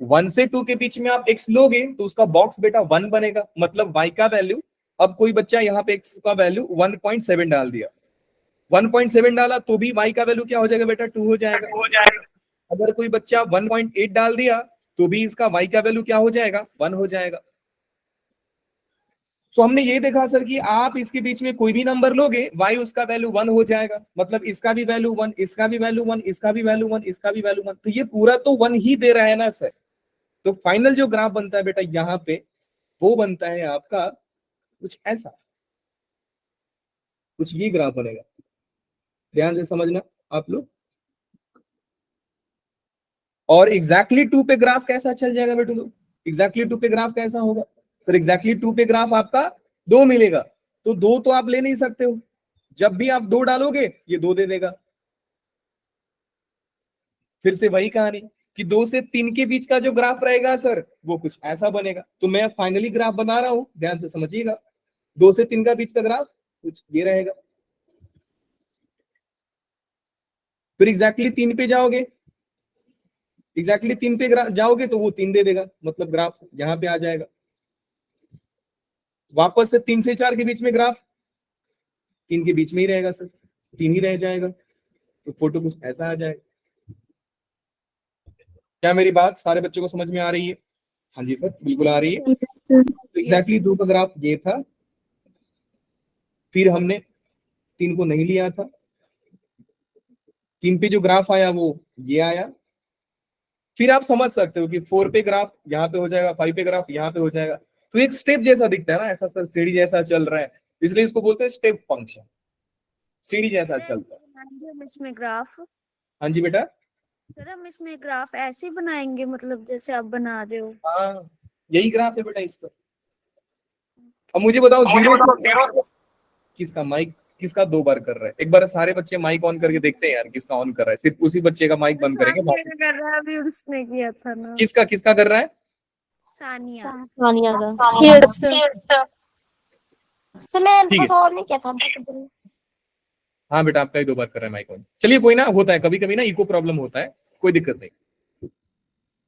1 से 2 के बीच में आप x लोगे तो उसका बॉक्स बेटा 1 बनेगा, मतलब y का वैल्यू। अब कोई बच्चा यहाँ पे x का वैल्यू 1.7 डाल दिया, 1.7 डाला तो भी y का वैल्यू क्या हो जाएगा बेटा? 2 हो जाएगा। अगर कोई बच्चा 1.8 डाल दिया तो भी इसका y का वैल्यू क्या हो जाएगा? 1 हो जाएगा। तो हमने ये देखा सर कि आप इसके बीच में कोई भी नंबर लोगे, y उसका वैल्यू 1 हो जाएगा, मतलब इसका भी वैल्यू 1, इसका भी वैल्यू 1, इसका भी वैल्यू 1, इसका भी वैल्यू 1, तो ये पूरा तो 1 ही दे रहा है ना सर। तो फाइनल जो ग्राफ बनता है बेटा यहाँ पे, वो बनता है आपका कुछ ऐसा, कुछ ये ग्राफ बनेगा। ध्यान से समझना आप लोग। और एग्जैक्टली 2 पे ग्राफ कैसा चल जाएगा बेटू लोग? एग्जैक्टली 2 पे ग्राफ कैसा होगा सर? एग्जैक्टली 2 पे ग्राफ आपका 2 मिलेगा, तो 2 तो आप ले नहीं सकते हो, जब भी आप 2 डालोगे ये 2 दे देगा। फिर से वही कहानी कि 2 से 3 के बीच का जो ग्राफ रहेगा सर, वो कुछ ऐसा बनेगा। तो मैं फाइनली ग्राफ बना रहा हूं, ध्यान से समझिएगा। 2 से 3 का बीच का ग्राफ कुछ ये रहेगा। फिर एग्जैक्टली 3 पे जाओगे, एग्जैक्टली 3 पे जाओगे तो वो 3 दे देगा, मतलब ग्राफ यहां पे आ जाएगा। वापस से 3 से 4 के बीच में ग्राफ 3 के बीच में ही रहेगा सर, 3 ही रह जाएगा, तो फोटो कुछ ऐसा आ जाएगा। क्या मेरी बात सारे बच्चों को समझ में आ रही है? हाँ जी सर, बिल्कुल आ रही है। तो एग्जैक्टली 2 का ग्राफ ये था, फिर हमने 3 को नहीं लिया था, 3 पे जो ग्राफ आया वो ये आया, फिर आप समझ सकते हो कि 4 पे ग्राफ यहाँ पे हो जाएगा, 5 पे ग्राफ यहाँ पे हो जाएगा, तो एक स्टेप जैसा दिखता है ना, ऐसा सर सीढ़ी जैसा चल रहा है, इसलिए इसको बोलते हैं स्टेप फंक्शन, सीढ़ी जैसा चलता है। हम इसमें ग्राफ, हाँ जी बेटा, सर हम इसमें ग्राफ ऐसे बनाएंगे, मतलब जैसे आप बना रहे हो। हाँ यही ग्राफ है बेटा इसका। अब मुझे बताओ जीरो से किसका माइक, किसका 2 बार कर रहा है? एक बार सारे बच्चे माइक ऑन करके देखते हैं यार, किसका ऑन कर रहा है, सिर्फ उसी बच्चे का माइक बंद करेंगे। सानिया का कर रहा है, अभी उसने किया था ना। किसका किसका कर रहा है? सानिया। सानिया का। Yes, sir. सर मैं ठीक है। कुछ और नहीं किया था। हाँ बेटा आपका ही 2 बार कर रहा है माइक ऑन। चलिए कोई ना, होता है कभी कभी ना, इको प्रॉब्लम होता है, कोई दिक्कत नहीं।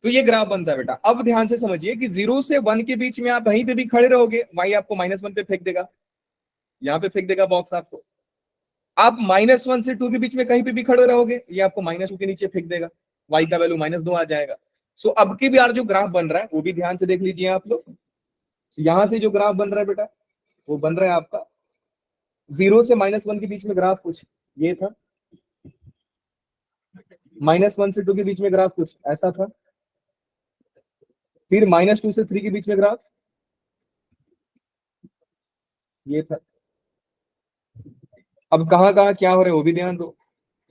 तो ये ग्राफ बनता है बेटा। अब ध्यान से समझिए कि 0 से 1 के बीच में आप कहीं पे भी खड़े रहोगे, वाई आपको -1 पे फेंक देगा, यहाँ पे फेंक देगा बॉक्स आपको। आप -1 से 2 के बीच में कहीं पे भी खड़े रहोगे, ये आपको -2 के नीचे फेंक देगा, वाई का वैल्यू -2 आ जाएगा। सो अब के भी यार जो ग्राफ बन रहा है वो भी ध्यान से देख लीजिए आप लोग। यहां से जो ग्राफ बन रहा है बेटा, वो बन रहा है आपका 0 से -1 के बीच में ग्राफ कुछ ये था, -1 से 2 के बीच में ग्राफ कुछ ऐसा था, फिर -2 से 3 के बीच में ग्राफ ये था। अब कहां कहां क्या हो रहा है वो भी ध्यान दो।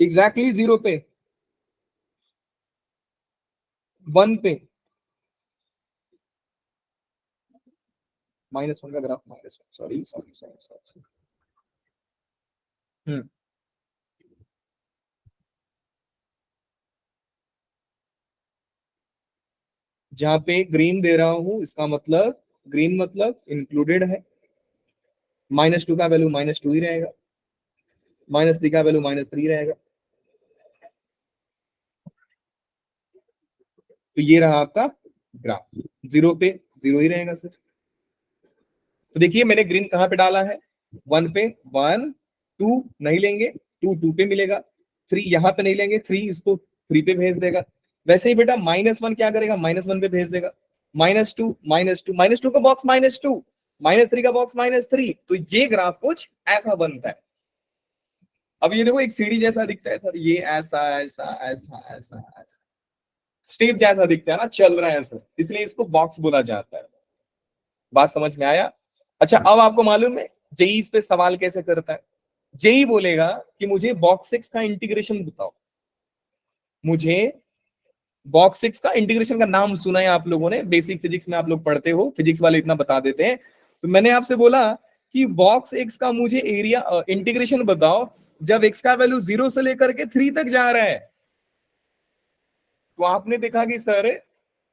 एग्जैक्टली 0 पे, 1 पे -1 का graph, sorry sorry sorry sorry, जहां पे ग्रीन दे रहा हूं इसका मतलब, ग्रीन मतलब इंक्लूडेड है, -2 का वैल्यू -2 ही रहेगा, -3 का वैल्यू -3 रहेगा। तो ये रहा आपका ग्राफ, 0 पे 0 ही रहेगा सर। तो देखिए मैंने ग्रीन कहां पे डाला है, 1 पे, 1 2 नहीं लेंगे, 2 2 पे मिलेगा, 3 यहां पे नहीं लेंगे, 3 इसको 3 पे भेज देगा। वैसे ही बेटा -1 क्या करेगा, -1 पे भेज देगा, -2 -2 का बॉक्स -2, -3 का बॉक्स -3, तो ये ग्राफ कुछ ऐसा बनता है। अब ये देखो एक सीढ़ी जैसा दिखता है सर, ये ऐसा ऐसा ऐसा ऐसा ऐसा स्टेप जैसा दिखता है ना, चल रहा है सर, इसलिए इसको बॉक्स बोला जाता है। बात समझ में आया? अच्छा अब आपको मालूम है जेई इस पे सवाल कैसे करता है? जेई बोलेगा कि मुझे बॉक्स 6 का इंटीग्रेशन बताओ, मुझे बॉक्स 6 का इंटीग्रेशन का नाम सुना है आप लोगों ने, बेसिक फिजिक्स में आप लोग पढ़ते हो, फिजिक्स वाले इतना बता देते हैं। तो मैंने आपसे बोला कि बॉक्स एक्स का मुझे एरिया इंटीग्रेशन बताओ जब एक्स का वैल्यू 0 से लेकर के 3 तक जा रहा है। तो आपने देखा कि सर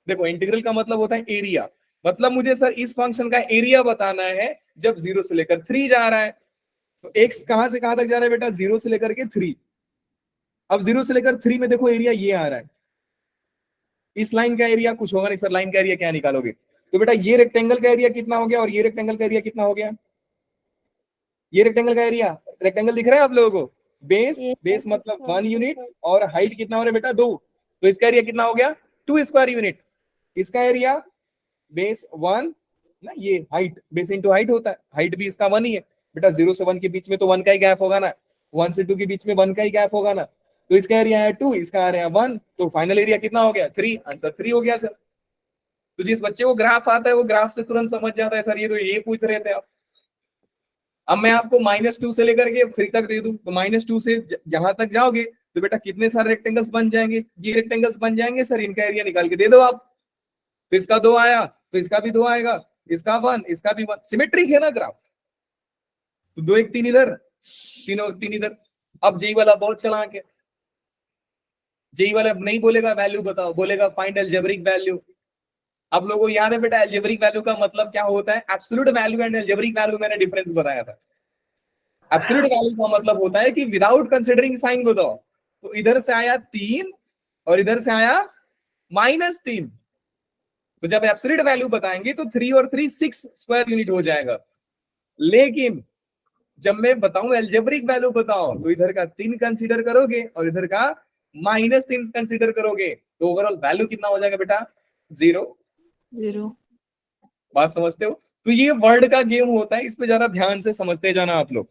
देखो इंटीग्रल का मतलब होता है एरिया, मतलब मुझे सर इस फंक्शन का एरिया बताना है जब 0 से लेकर 3 जा रहा है। तो एक्स कहां से कहां तक जा रहा है बेटा, 0 से लेकर के 3। अब 0 से लेकर 3 में देखो एरिया ये आ रहा है, इस लाइन का एरिया कुछ होगा नहीं सर, लाइन का एरिया क्या निकालोगे? तो बेटा ये रेक्टेंगल का एरिया कितना हो गया और ये रेक्टेंगल का एरिया कितना हो गया? ये रेक्टेंगल का एरिया, रेक्टेंगल दिख रहा है आप लोगों को? बेस, बेस मतलब 1 यूनिट और हाइट कितना हो रहा है बेटा 2, तो इसका एरिया कितना हो गया 2 स्क्वायर यूनिट। इसका एरिया बेस 1 ना, ये हाइट बेस इंटू हाइट होता है, हाइट भी इसका 1 ही है बेटा। 0 से 1 के बीच में तो 1 का ही गैप होगा ना, 1 से 2 के बीच में 1 का ही गैप होगा ना, तो इसका एरिया है 2, इसका एरिया 1, तो फाइनल एरिया कितना हो गया 3, आंसर 3 हो गया सर। तो जिस बच्चे को ग्राफ आता है वो ग्राफ से तुरंत समझ जाता है सर ये तो ये पूछ रहे थे आप। अब मैं आपको -2 से लेकर के 3 तक दे दूं, तो -2 से जहां तक जाओगे तो बेटा कितने सारे रेक्टेंगल्स बन जाएंगे, ये रेक्टेंगल्स बन जाएंगे सर, इनका एरिया निकाल के दे दो आप। तो इसका 2 आया तो इसका भी 2 आएगा, इसका 1, इसका भी 1, सिमेट्रिक है ना ग्राफ। तो 2 1 3 इधर, 3 और 3 इधर। अब जेई वाला बहुत चला के, जेई वाला नहीं बोलेगा वैल्यू बताओ, बोलेगा फाइंड अलजेब्रिक वैल्यू। आप लोगों को याद है बेटा अलजेब्रिक वैल्यू का मतलब क्या होता है? Absolute value and algebraic value मैंने डिफरेंस बताया था। एब्सोल्यूट वैल्यू का मतलब होता है कि विदाउट कंसीडरिंग साइन बताओ, तो इधर से आया 3 और इधर से आया -3, तो जब एब्सोल्यूट वैल्यू बताएंगे तो 3 और 3 6 स्क्वायर यूनिट हो जाएगा। लेकिन जब मैं बताऊं एल्जेब्रिक वैल्यू बताओ, तो इधर का 3 कंसीडर करोगे और इधर का -3 कंसीडर करोगे, तो ओवरऑल वैल्यू कितना हो जाएगा बेटा? 0। 0. बात समझते हो? तो ये वर्ड का गेम होता है, इस पे जरा ध्यान से समझते जाना आप लोग।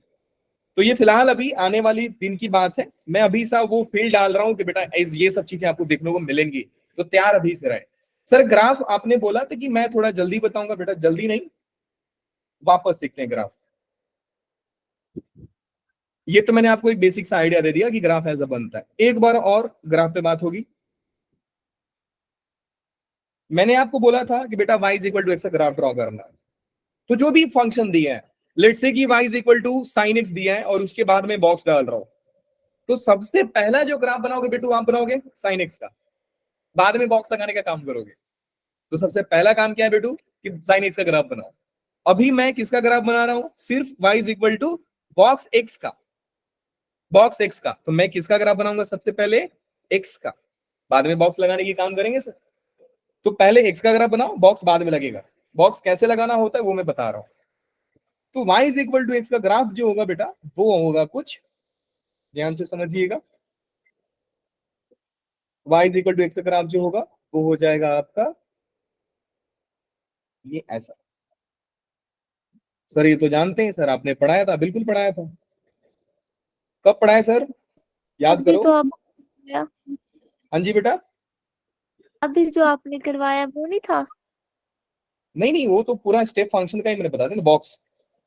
तो ये फिलहाल अभी आने वाली दिन की बात है, मैं अभी सा वो फील्ड डाल रहा हूं कि बेटा ये सब चीजें आपको देखने को मिलेंगी, तो तैयार अभी से रहे। सर ग्राफ आपने बोला था कि मैं थोड़ा जल्दी बताऊंगा, बेटा जल्दी नहीं, वापस सीखते हैं ग्राफ। ये तो मैंने आपको एक बेसिक सा आइडिया दे दिया कि ग्राफ ऐसा बनता है। एक बार और ग्राफ पे बात होगी। मैंने आपको बोला था कि बेटा y is equal to x का ग्राफ ड्रॉ करना है। तो जो भी फंक्शन दिया है, लेट्स से कि y is equal to sine x दिया है और उसके बाद में बॉक्स डाल रहा हूं, तो सबसे पहला जो ग्राफ बनाओगे बेटू आप बनाओगे साइन एक्स का, बाद में बॉक्स लगाने का काम करोगे। तो सबसे पहला काम क्या है बेटू कि साइन एक्स का ग्राफ बनाओ। अभी मैं किसका ग्राफ बना रहा हूं? सिर्फ y is equal to box x का, बॉक्स एक्स का। तो मैं किसका ग्राफ बनाऊंगा? सबसे पहले एक्स का, बाद में बॉक्स लगाने की काम करेंगे सर। तो पहले एक्स का ग्राफ बनाओ, बॉक्स बाद में लगेगा। बॉक्स कैसे लगाना होता है वो मैं बता रहा हूं। तो y is equal to x का ग्राफ जो होगा बेटा वो होगा कुछ, ध्यान से समझिएगा। y is equal to x का ग्राफ जो होगा वो हो जाएगा आपका ये ऐसा। सर ये तो जानते हैं सर, आपने पढ़ाया था, बिल्कुल पढ़ाया था। कब पढ़ाया सर? याद अभी करो। तो अब गया, हाँ जी बेटा। अभी जो आपने करवाया वो नहीं था। नहीं नहीं, वो तो पूरा स्टेप फंक्शन का ही मैंने बता दिया ना, बॉक्स।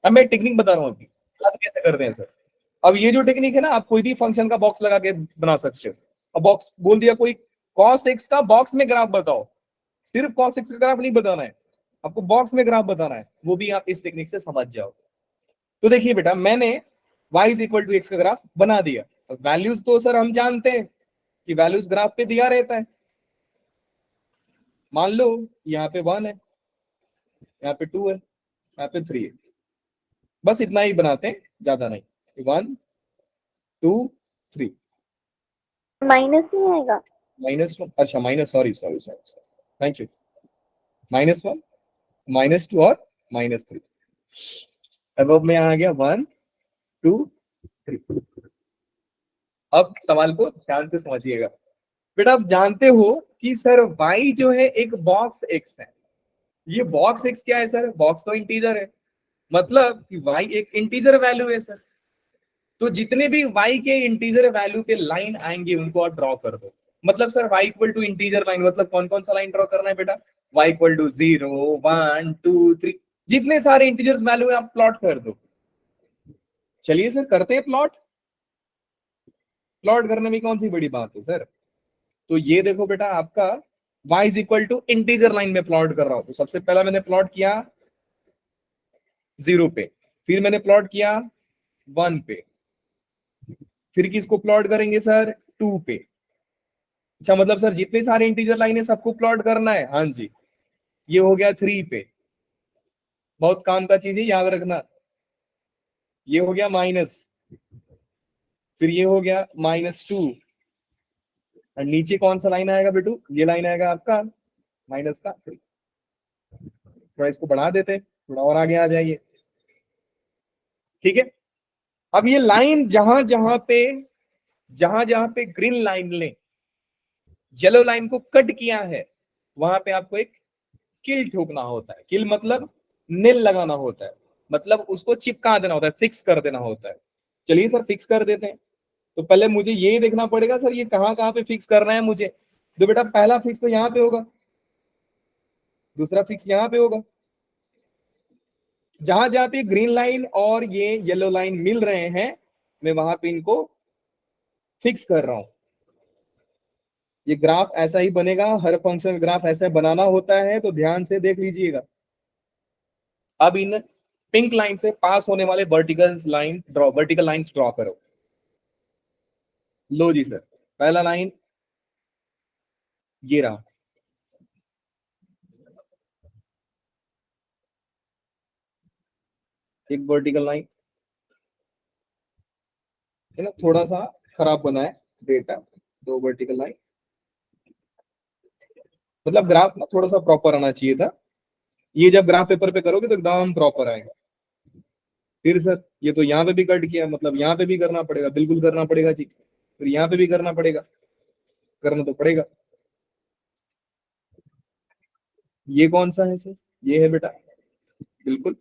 अब मैं टेक्निक बता रहा हूँ अभी याद कैसे करते हैं सर। अब ये जो टेक्निक है ना, आप कोई भी फंक्शन का बॉक्स लगा के बना सकते हो। अब बॉक्स बोल दिया कोई, cos x का बॉक्स में ग्राफ बताओ, सिर्फ cos x का ग्राफ नहीं बताना है, आपको बॉक्स में ग्राफ बताना है, वो भी आप इस टेक्निक से समझ जाओ। तो देखिए बेटा मैंने y is equal to x का ग्राफ बना दिया। वैल्यूज तो सर हम जानते हैं कि वैल्यूज ग्राफ पे दिया रहता है। मान लो यहाँ पे 1 है, यहाँ पे 2 है, यहाँ पे 3 है, बस इतना ही बनाते हैं, ज्यादा नहीं। 1 2 3 माइनस नहीं आएगा। -1, अच्छा minus, sorry sorry sorry, thank you. -1 -2 और -3। अब मैं आ गया 1 2 3। अब सवाल को ध्यान से समझिएगा बेटा। आप जानते हो कि सर y जो है एक बॉक्स x है। ये बॉक्स x क्या है सर? बॉक्स तो इंटीजर है, मतलब कि y एक इंटीजर वैल्यू है सर। तो जितने भी y के इंटीजर वैल्यू पे लाइन आएंगे उनको आप ड्रॉ कर दो। मतलब sir y equal to integer line, मतलब कौन कौन सा लाइन ड्रॉ करना है बेटा? y इक्वल टू 0 1 2 3, जितने सारे इंटीजर्स वैल्यू है आप प्लॉट कर दो। चलिए सर करते हैं प्लॉट। प्लॉट करने में कौन सी बड़ी बात है सर? तो ये देखो बेटा आपका y is equal to integer line में प्लॉट कर रहा हूं। तो सबसे पहला मैंने प्लॉट किया 0 पे, फिर मैंने प्लॉट किया 1 पे, फिर किसको प्लॉट करेंगे सर? 2 पे। अच्छा मतलब सर जितने सारे इंटीजर लाइन है सबको प्लॉट करना है? हाँ जी। ये हो गया 3 पे, बहुत काम का चीज है याद रखना। ये हो गया माइनस, फिर ये हो गया -2, और नीचे कौन सा लाइन आएगा बेटू? ये लाइन आएगा आपका माइनस का 3। थोड़ा इसको बढ़ा देते, थोड़ा और आगे आ जाइए, ठीक है। अब ये लाइन जहां जहां पे ग्रीन लाइन ने येलो लाइन को कट किया है, वहां पे आपको एक किल ठोकना होता है। किल मतलब नेल लगाना होता है, मतलब उसको चिपका देना होता है, फिक्स कर देना होता है। चलिए सर फिक्स कर देते हैं। तो पहले मुझे ये देखना पड़ेगा सर ये कहां कहां पे फिक्स करना है मुझे। तो बेटा पहला फिक्स तो यहाँ पे होगा, दूसरा फिक्स यहाँ पे होगा। जहां जहां पे ग्रीन लाइन और ये येलो लाइन मिल रहे हैं, मैं वहां पे इनको फिक्स कर रहा हूं। ये ग्राफ ऐसा ही बनेगा, हर फंक्शन ग्राफ ऐसा बनाना होता है, तो ध्यान से देख लीजिएगा। अब इन पिंक लाइन से पास होने वाले वर्टिकल लाइंस ड्रॉ करो। लो जी सर, पहला लाइन ये रहा, एक वर्टिकल लाइन है ना, थोड़ा सा खराब बना है डेटा। 2 वर्टिकल लाइन, मतलब ग्राफ ना थोड़ा सा प्रॉपर आना चाहिए था। ये जब ग्राफ पेपर पे करोगे तो एकदम प्रॉपर आएगा। फिर सर ये तो यहाँ पे भी कट किया, मतलब यहाँ पे भी करना पड़ेगा, बिल्कुल करना पड़ेगा जी, फिर यहाँ पे भी करना पड़ेगा, करना तो पड़ेगा। ये कौन सा है सर? ये है बेटा, बिल्कुल।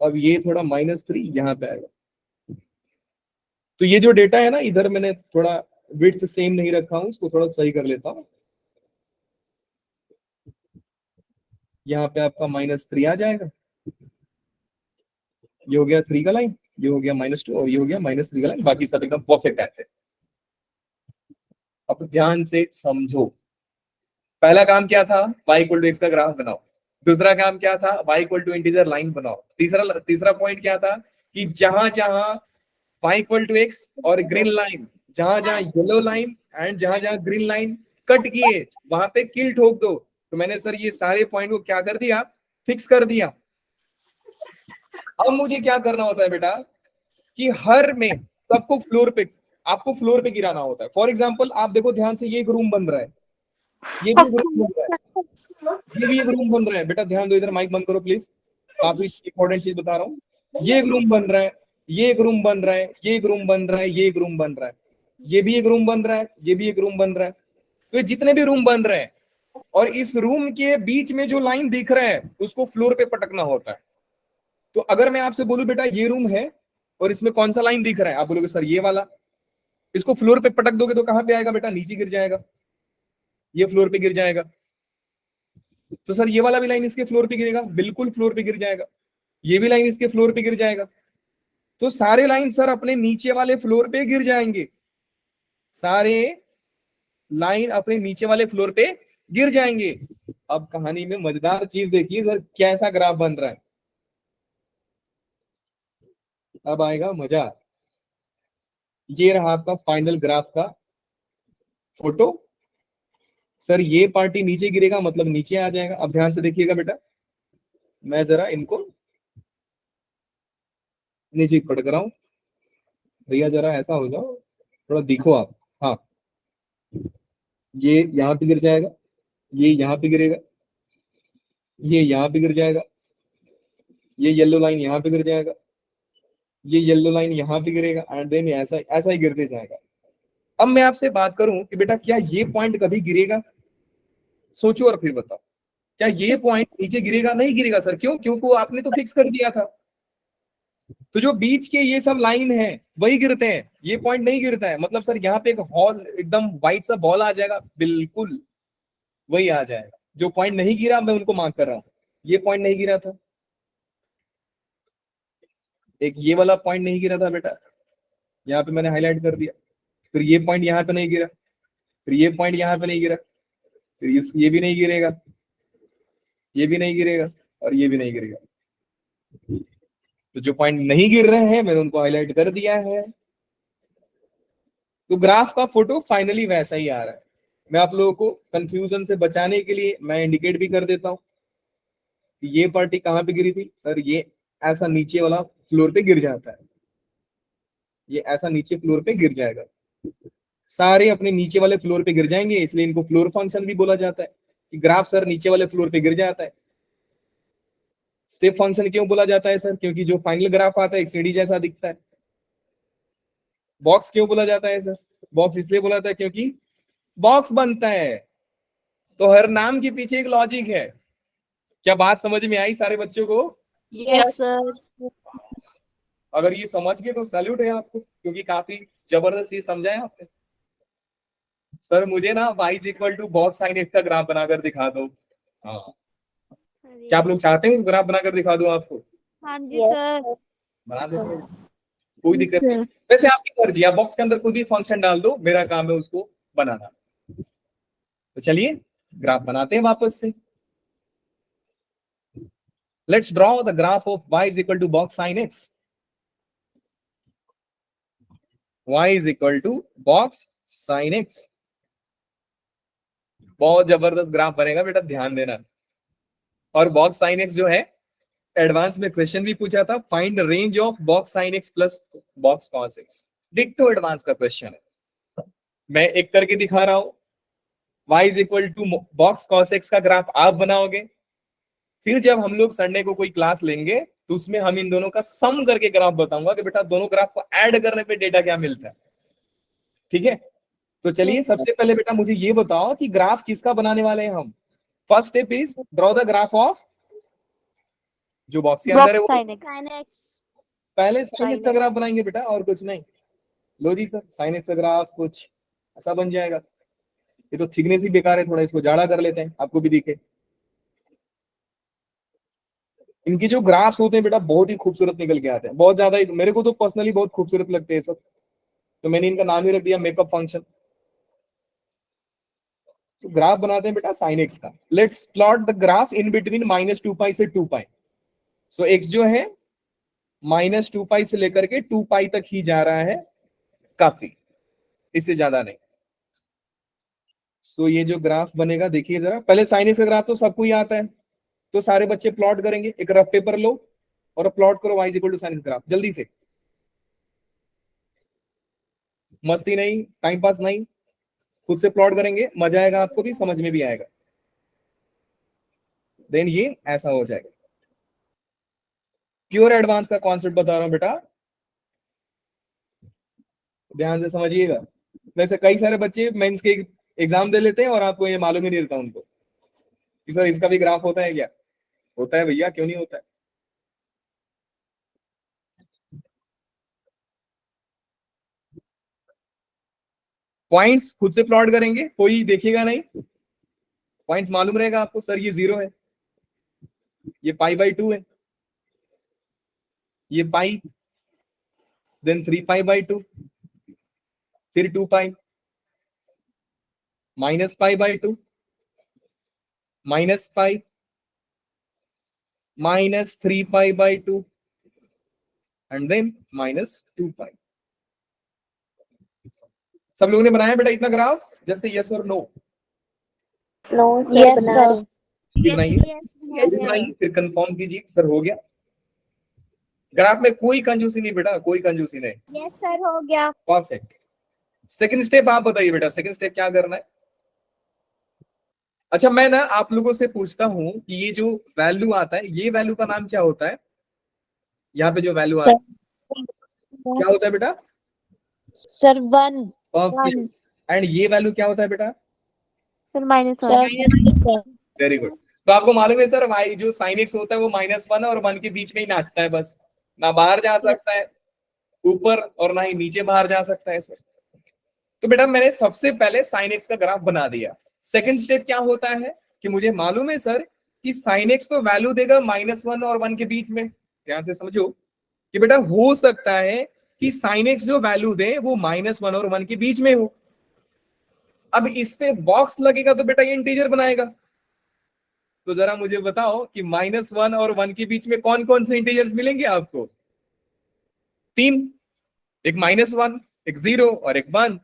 अब ये थोड़ा -3 यहाँ पे आएगा। तो ये जो डेटा है ना, इधर मैंने थोड़ा विड्थ सेम नहीं रखा हूं, इसको थोड़ा सही कर लेता हूं। यहाँ पे आपका -3 आ जाएगा, ये हो गया 3 का लाइन, ये हो गया -2 और ये हो गया -3 का लाइन, बाकी सब एकदम परफेक्ट आते हैं। अब ध्यान से समझो, पहला काम क्या था, y = x का ग्राफ बनाओ। दूसरा काम क्या था, y = इंटीजर लाइन बनाओ। तीसरा पॉइंट क्या था कि जहां जहां y = x और ग्रीन लाइन, जहां जहां येलो लाइन एंड जहां जहां ग्रीन लाइन कट किए, वहां पे किल ठोक दो। तो मैंने सर ये सारे पॉइंट को क्या कर दिया, फिक्स कर दिया। अब मुझे क्या करना होता है बेटा कि हर में सबको फ्लोर पे, आपको फ्लोर पे गिराना होता है। फॉर एग्जाम्पल आप देखो ध्यान से, ये एक रूम बन रहा है, ये भी एक रूम बन रहा है, ये भी एक रूम बन रहा है। बेटा ध्यान दो, इधर माइक बंद करो प्लीज, काफी इंपॉर्टेंट चीज बता रहा हूँ। ये एक रूम बन रहा है, ये एक रूम बन रहा है, ये एक रूम बन रहा है, ये एक रूम बन रहा है, ये भी एक रूम बन रहा है, ये भी एक रूम बन रहा है। तो ये जितने भी रूम बन रहे हैं, और इस रूम के बीच में जो लाइन दिख रहा है उसको फ्लोर पे पटकना होता है। तो अगर मैं आपसे बोलूं बेटा ये रूम है और इसमें कौन सा लाइन दिख रहा है, आप बोलोगे सर ये वाला। इसको फ्लोर पे पटक दोगे तो कहां पे आएगा बेटा, नीचे गिर जाएगा, ये फ्लोर पे गिर जाएगा। तो सर ये वाला भी लाइन इसके फ्लोर पे गिरेगा, बिल्कुल फ्लोर पे गिर जाएगा। ये भी लाइन इसके फ्लोर पे गिर जाएगा। तो सारे लाइन सर अपने नीचे वाले फ्लोर पे गिर जाएंगे, सारे लाइन अपने नीचे वाले फ्लोर पे गिर जाएंगे। अब कहानी में मजेदार चीज देखिए सर, कैसा ग्राफ बन रहा है, अब आएगा मजा। ये रहा आपका फाइनल ग्राफ का फोटो। सर ये पार्टी नीचे गिरेगा, मतलब नीचे आ जाएगा। अब ध्यान से देखिएगा बेटा, मैं जरा इनको नीचे पटक रहा हूं, भैया जरा ऐसा हो जाओ, थोड़ा दिखो आप। हाँ, ये यहाँ पे गिर जाएगा, ये यहाँ पे गिरेगा, ये यहाँ पे गिर जाएगा, ये येलो लाइन यहाँ पे गिर जाएगा, ये येलो लाइन यहाँ पे गिरेगा, एंड देन ऐसा ऐसा ही गिरते जाएगा। अब मैं आपसे बात करूं कि बेटा क्या ये पॉइंट कभी गिरेगा, सोचो और फिर बताओ, क्या ये पॉइंट नीचे गिरेगा? नहीं गिरेगा सर, क्यों? क्योंकि आपने तो फिक्स कर दिया था। तो जो बीच के ये सब लाइन है वही गिरते हैं, ये पॉइंट नहीं गिरता है। मतलब सर यहाँ पे एक हॉल, एकदम व्हाइट सा बॉल आ जाएगा, बिल्कुल वही आ जाएगा। जो पॉइंट नहीं गिरा मैं उनको मार्क कर रहा हूँ, ये पॉइंट नहीं गिरा था, एक ये वाला पॉइंट नहीं गिरा था बेटा, यहाँ पे मैंने हाईलाइट कर दिया। फिर ये पॉइंट यहाँ पे नहीं गिरा, फिर ये पॉइंट यहाँ पे नहीं गिरा, फिर ये भी नहीं गिरेगा, ये भी नहीं गिरेगा, और ये भी नहीं गिरेगा। तो जो पॉइंट नहीं गिर रहे हैं मैंने उनको हाईलाइट कर दिया है। तो ग्राफ का फोटो फाइनली वैसा ही आ रहा है। मैं आप लोगों को कंफ्यूजन से बचाने के लिए मैं इंडिकेट भी कर देता हूं कि ये पार्टी कहां पे गिरी थी। सर ये ऐसा नीचे वाला फ्लोर पे गिर जाता है, ये ऐसा नीचे फ्लोर पे गिर जाएगा, सारे अपने नीचे वाले फ्लोर पे गिर जाएंगे, इसलिए इनको फ्लोर फंक्शन भी बोला जाता है कि ग्राफ सर नीचे वाले फ्लोर पे गिर जाता है। स्टेप फंक्शन क्यों बोला जाता है सर? क्योंकि जो फाइनल ग्राफ आता है एक सीढ़ी जैसा दिखता है। बॉक्स क्यों बोला जाता है सर? बॉक्स इसलिए बोला जाता है क्योंकि बॉक्स बनता है। तो हर नाम के पीछे एक लॉजिक है। क्या बात समझ में आई सारे बच्चों को? Yes sir. अगर ये समझ गए तो सैल्यूट है आपको, क्योंकि काफी जबरदस्त ये समझाया आपने। सर मुझे ना y = बॉक्स साइन एक्स का ग्राफ बनाकर दिखा दो। हाँ, क्या आप लोग चाहते हैं ग्राफ बनाकर दिखा दो आपको? हाँ जी सर। बना देते हैं, कोई दिक्कत नहीं। वैसे आपकी मर्जी, आप बॉक्स के अंदर कोई भी फंक्शन डाल दो, मेरा काम है उसको बनाना। तो चलिए ग्राफ बनाते हैं वापस से। Let's draw the graph of y = box sin x। y = box sin x। बहुत जबरदस्त ग्राफ बनेगा बेटा, ध्यान देना। और box sin x जो है एडवांस में क्वेश्चन भी पूछा था, find range of box sin x plus box cos x। Ditto advance का क्वेश्चन है, मैं एक करके दिखा रहा हूं। y = box cos x का ग्राफ आप बनाओगे, फिर जब हम लोग संडे को कोई क्लास लेंगे तो उसमें हम इन दोनों का सम करके ग्राफ बताऊंगा कि बेटा दोनों ग्राफ को ऐड करने पे डेटा क्या मिलता है। ठीक है, तो चलिए सबसे पहले बेटा मुझे ये बताओ कि ग्राफ किसका बनाने वाले हैं हम। First step is draw the graph of, जो बॉक्स के अंदर है वो sin x sin x पहले साइन एक्स का sin ग्राफ x बनाएंगे बेटा, और कुछ नहीं। लो जी सर, साइन एक्स का ग्राफ कुछ ऐसा बन जाएगा। ये तो थिकनेस ही बेकार है, थोड़ा इसको जाड़ा कर लेते हैं, आपको भी दिखे। इनके जो ग्राफ्स होते हैं बेटा बहुत ही खूबसूरत निकल के आते हैं, बहुत ज्यादा ही, मेरे को तो पर्सनली बहुत खूबसूरत लगते हैं सब, तो मैंने इनका नाम ही रख दिया मेकअप फंक्शन। तो ग्राफ बनाते हैं बेटा साइन एक्स का। Let's plot the graph in between -2 पाई से 2 पाई। सो एक्स जो है -2 पाई से लेकर के 2 पाई तक ही जा रहा है, काफी, इससे ज्यादा नहीं। सो ये जो ग्राफ बनेगा देखिए जरा, पहले साइन एक्स का ग्राफ तो सबको ही आता है, तो सारे बच्चे प्लॉट करेंगे। एक रफ पेपर लो और प्लॉट करो y equal to sine x graph, जल्दी से, मस्ती नहीं, टाइम पास नहीं, खुद से प्लॉट करेंगे, मजा आएगा, आपको भी समझ में भी आएगा। देन ये ऐसा हो जाएगा। प्योर एडवांस का कॉन्सेप्ट बता रहा हूं बेटा, ध्यान से समझिएगा। वैसे कई सारे बच्चे मेंस के एग्जाम दे लेते हैं और आपको ये मालूम ही नहीं रहता उनको कि सर इसका भी ग्राफ होता है क्या। होता है भैया, क्यों नहीं होता है। पॉइंट्स खुद से प्लॉट करेंगे, कोई देखेगा नहीं, पॉइंट्स मालूम रहेगा आपको, सर ये 0 है, ये π/2 है, ये पाई, देन 3π/2, फिर 2 पाई, -π/2, माइनस पाई, -3π/2 एंड देन -2 पाई। सब लोगों ने बनाया बेटा इतना ग्राफ, जैसे यस और नो। no sir बना रहे हैं। बनाइए, yes बनाइए, फिर कंफर्म कीजिए सर हो गया। ग्राफ में कोई कंजूसी नहीं बेटा, कोई कंजूसी नहीं। yes sir हो गया। परफेक्ट। सेकंड स्टेप आप बताइए बेटा, सेकंड स्टेप क्या करना है। अच्छा मैं ना आप लोगों से पूछता हूं कि ये जो वैल्यू आता है, ये वैल्यू का नाम क्या होता है। यहाँ पे जो वैल्यू आता सर है क्या होता है बेटा। Sir 1 perfect. एंड ये वैल्यू क्या होता है बेटा। Sir -1 very good. तो आपको मालूम है सर, y जो sin x होता है वो -1 और 1 के बीच में ही नाचता है, बस ना बाहर जा सकता है ऊपर और ना ही नीचे बाहर जा सकता है सर। तो बेटा मैंने सबसे पहले sin x का ग्राफ बना दिया। सेकंड स्टेप क्या होता है कि मुझे मालूम है सर कि sin x तो वैल्यू देगा -1 और 1 के बीच में। ध्यान से समझो कि बेटा हो सकता है कि sin x जो वैल्यू दे वो -1 और 1 के बीच में हो। अब इस पे बॉक्स लगेगा तो बेटा ये इंटीजर बनाएगा। तो जरा मुझे बताओ कि -1 और 1 के बीच में कौन कौन से इंटीजर्स मिलेंगे आपको। 3, एक -1, एक 0 और एक 1।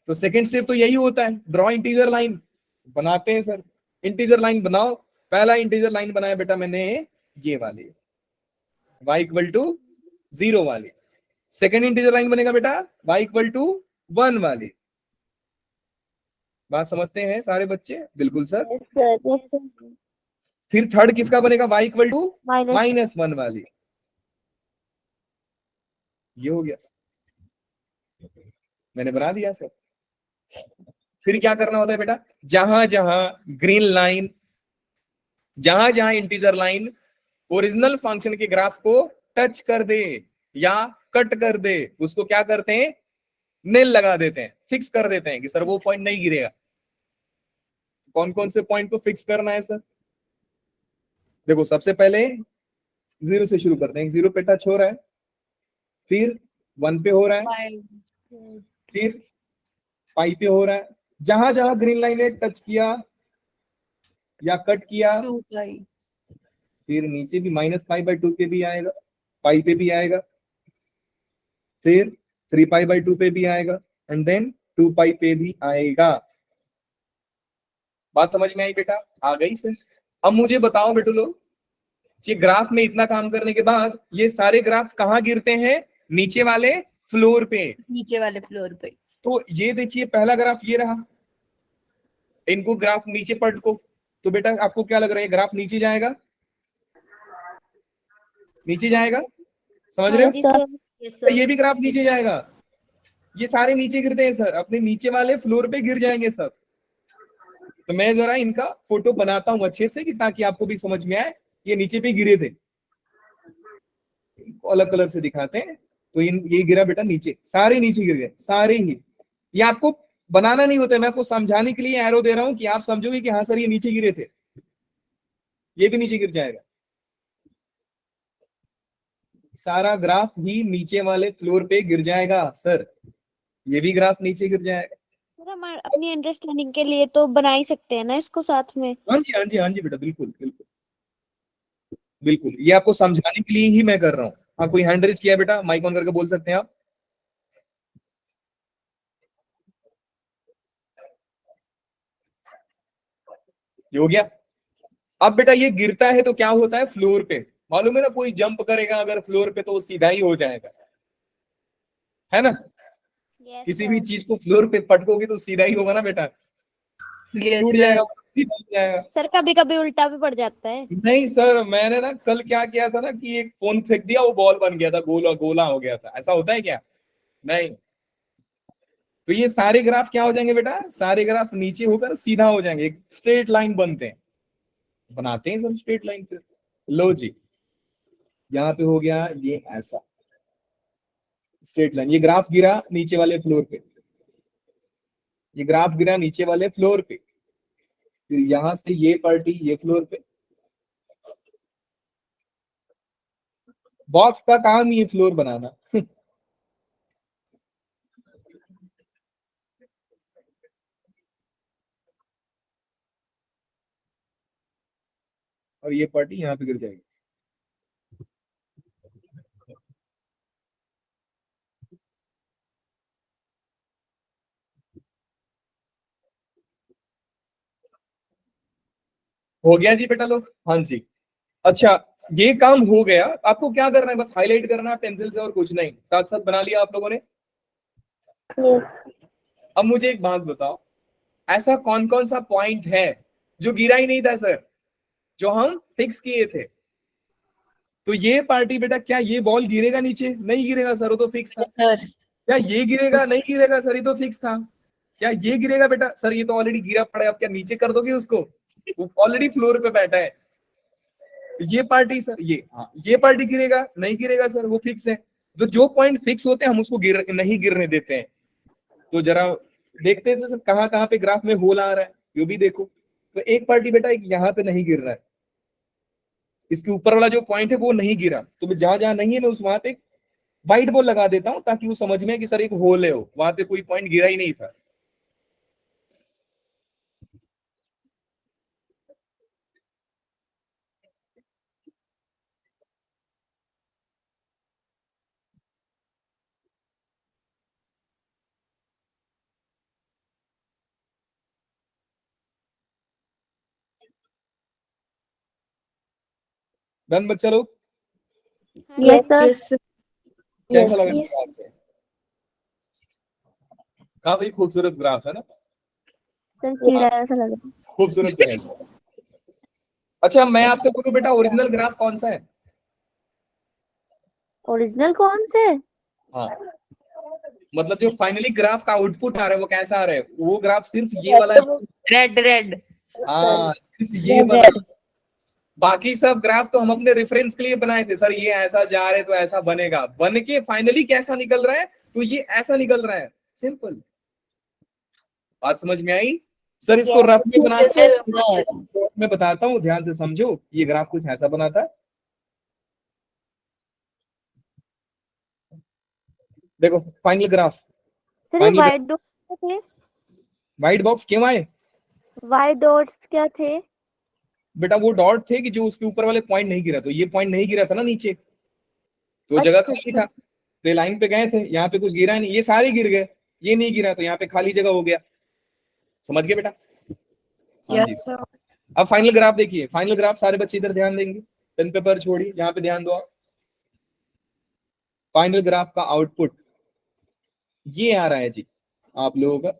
तो सेकेंड स्टेप तो यही होता है, ड्रॉ इंटीजर लाइन। बनाते हैं सर, इंटीजर लाइन बनाओ। पहला इंटीजर लाइन बनाया बेटा मैंने ये वाली, y इक्वल टू 0 वाली। सेकेंड इंटीजर लाइन बनेगा बेटा y इक्वल टू 1 वाली। बात समझते हैं सारे बच्चे। बिल्कुल सर। फिर थर्ड किसका बनेगा, y इक्वल टू -1 वाली। ये हो गया, मैंने बना दिया सर। फिर क्या करना होता है बेटा, जहां जहां ग्रीन लाइन, जहां जहां इंटीजर लाइन ओरिजिनल फंक्शन के ग्राफ को टच कर दे या कट कर दे, उसको क्या करते हैं, नेल लगा देते हैं, फिक्स कर देते हैं कि सर वो पॉइंट नहीं गिरेगा। कौन कौन से पॉइंट को फिक्स करना है सर। देखो सबसे पहले 0 से शुरू करते हैं, 0 पे टच हो रहा है, फिर 1 पे हो रहा है, फिर 5 पे हो रहा है। जहां जहां ग्रीन लाइन ने टच किया या कट किया, फिर नीचे भी -π/2 पे भी आएगा, पाई पे भी आएगा, फिर 3π/2 पे भी आएगा एंड देन 2 पाई पे भी आएगा। बात समझ में आई बेटा, आ गई सर। अब मुझे बताओ बेटू लोग कि ग्राफ में इतना काम करने के बाद ये सारे ग्राफ कहाँ गिरते हैं, नीचे वाले फ्लोर पे। नीचे वाले फ्लोर पे। तो ये देखिए पहला ग्राफ ये रहा, इनको ग्राफ नीचे पलट को, तो बेटा आपको क्या लग रहा है ग्राफ नीचे जाएगा। नीचे जाएगा, समझ रहे हाँ हो? जी सर। सर। Yes sir. ये भी ग्राफ नीचे जाएगा, ये सारे नीचे गिरते हैं सर, अपने नीचे वाले फ्लोर पे गिर जाएंगे सब। तो मैं जरा इनका फोटो बनाता हूँ अच्छे से कि ताकि आपको भी समझ में आए। ये नीचे पे गिरे थे, इनको अलग कलर से दिखाते हैं। तो ये गिरा बेटा नीचे, सारे नीचे गिर गए, सारे ही। ये आपको बनाना नहीं होता, मैं आपको समझाने के लिए एरो दे रहा हूं कि आप समझोगे कि हाँ सर ये नीचे गिरे थे, ये भी नीचे गिर जाएगा। सारा ग्राफ ही नीचे वाले फ्लोर पे गिर जाएगा सर, ये भी ग्राफ नीचे गिर जाएगा। सर हम अपनी अंडरस्टैंडिंग के लिए तो बना ही सकते हैं ना इसको साथ में। हाँ जी, हाँ जी, हाँ जी बेटा, बिल्कुल बिल्कुल बिल्कुल, ये आपको समझाने के लिए ही मैं कर रहा हूँ। हाँ, कोई हैंड रेज किया है बेटा, माइक ऑन करके बोल सकते हैं आप। ये हो गया। अब बेटा ये गिरता है तो क्या होता है फ्लोर पे, मालूम है ना, कोई जंप करेगा अगर फ्लोर पे तो वो सीधा ही हो जाएगा, है ना? यस किसी भी सर। चीज को फ्लोर पे पटकोगे तो सीधा ही होगा ना बेटा, Yes, टूट sir. जाएगा, सीधा हो जाएगा। सर कभी कभी उल्टा भी पड़ जाता है। नहीं सर, मैंने ना कल क्या किया था ना कि एक फोन फेंक दिया, वो बॉल बन गया था, गोला गोला हो गया था। ऐसा होता है क्या? नहीं। तो ये सारे ग्राफ क्या हो जाएंगे बेटा, सारे ग्राफ नीचे होकर सीधा हो जाएंगे, एक स्ट्रेट लाइन बनते हैं, बनाते हैं सर स्ट्रेट लाइन फिर। लो जी, यहाँ पे हो गया ये ऐसा स्ट्रेट लाइन। ये ग्राफ गिरा नीचे वाले फ्लोर पे, ये ग्राफ गिरा नीचे वाले फ्लोर पे, फिर यहां से ये पार्टी ये फ्लोर पे। बॉक्स का काम ये फ्लोर बनाना। और ये पार्टी यहाँ पे गिर जाएगी। हो गया जी बेटा लोग? हाँ जी। अच्छा, ये काम हो गया, आपको क्या करना है, बस हाईलाइट करना है पेंसिल से और कुछ नहीं। साथ साथ बना लिया आप लोगों ने? यस। अब मुझे एक बात बताओ, ऐसा कौन कौन सा पॉइंट है जो गिरा ही नहीं था सर, जो हम फिक्स किए थे? तो ये पार्टी बेटा, क्या ये बॉल गिरेगा नीचे? नहीं गिरेगा सर, वो तो फिक्स था। Sir. क्या ये गिरेगा? नहीं गिरेगा सर, ये तो फिक्स था। क्या ये गिरेगा बेटा? सर ये तो ऑलरेडी गिरा पड़ा है, आप क्या नीचे कर दोगे उसको? वो ऑलरेडी फ्लोर पे बैठा है। ये पार्टी सर, ये हाँ, ये पार्टी गिरेगा? नहीं गिरेगा सर, वो फिक्स है। तो जो पॉइंट फिक्स होते हैं हम उसको नहीं गिरने देते हैं। तो जरा देखते हैं सर कहाँ कहाँ पे ग्राफ में होल आ रहा है, ये भी देखो। तो एक पार्टी बेटा एक यहाँ पे नहीं गिर रहा है, इसके ऊपर वाला जो पॉइंट है वो नहीं गिरा, तो मैं जहां जहां नहीं है मैं उस वहां पे व्हाइट बोर्ड लगा देता हूं ताकि वो समझ में कि सर एक होल है, वो वहां पे कोई पॉइंट गिरा ही नहीं था। डन बच्चा लोग? Yes sir. Yes, sir. कैसा लगा ग्राफ? काफी खूबसूरत ग्राफ है ना, सर कीड़ा ऐसा लग रहा खूबसूरत है। अच्छा, मैं आपसे बोलूं बेटा, ओरिजिनल ग्राफ कौन सा है? है। ओरिजिनल कौन से? हाँ, मतलब जो फाइनली ग्राफ का आउटपुट आ रहा है वो कैसा आ रहा है? वो ग्राफ सिर्फ ये वाला है। Red, red. हाँ, सिर्फ ये वाला। बाकी सब ग्राफ तो हम अपने रेफरेंस के लिए बनाए थे सर, ये ऐसा जा रहे तो ऐसा बनेगा, बन के फाइनली कैसा निकल रहा है, तो ये ऐसा निकल रहा है। सिंपल बात समझ में आई? सर इसको रफ में Yes, बनाते sir. हैं, मैं बताता हूँ, ध्यान से समझो। ये ग्राफ कुछ ऐसा बना था, देखो फाइनल ग्राफ। सर ये फाइनल व्हाइट डॉट्स क्या थे? व्हाइट बॉक्स क्यों आए व्हाइट डॉट्स क्या थे? बेटा? वो डॉट थे कि जो उसके ऊपर वाले पॉइंट नहीं गिरा, तो ये पॉइंट नहीं गिरा था ना नीचे, तो जगह अच्छा खाली था, तो लाइन पे गए थे, यहाँ पे कुछ गिरा नहीं, ये सारे गिर गए, ये नहीं गिरा, तो यहाँ पे खाली जगह हो गया। समझ गए बेटा? हाँ जी। Yes, sir. अब फाइनल ग्राफ देखिए, फाइनल ग्राफ सारे बच्चे इधर ध्यान देंगे, पेन पेपर छोड़िए, यहाँ पे ध्यान दो आप। फाइनल ग्राफ का आउटपुट ये आ रहा है जी आप लोगों का।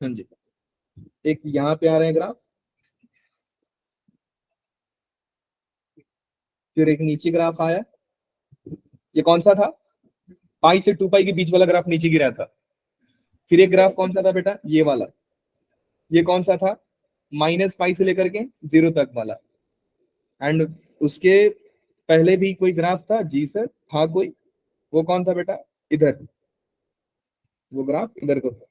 हाँ जी, एक यहाँ पे आ रहे हैं ग्राफ, फिर एक नीचे ग्राफ आया, ये कौन सा था? पाई से 2 पाई के बीच वाला ग्राफ नीचे गिरा था। फिर एक ग्राफ कौन सा था बेटा? ये वाला। ये कौन सा था? माइनस पाई से लेकर के 0 तक वाला। एंड उसके पहले भी कोई ग्राफ था? जी सर था कोई। वो कौन था बेटा? इधर, वो ग्राफ इधर को था।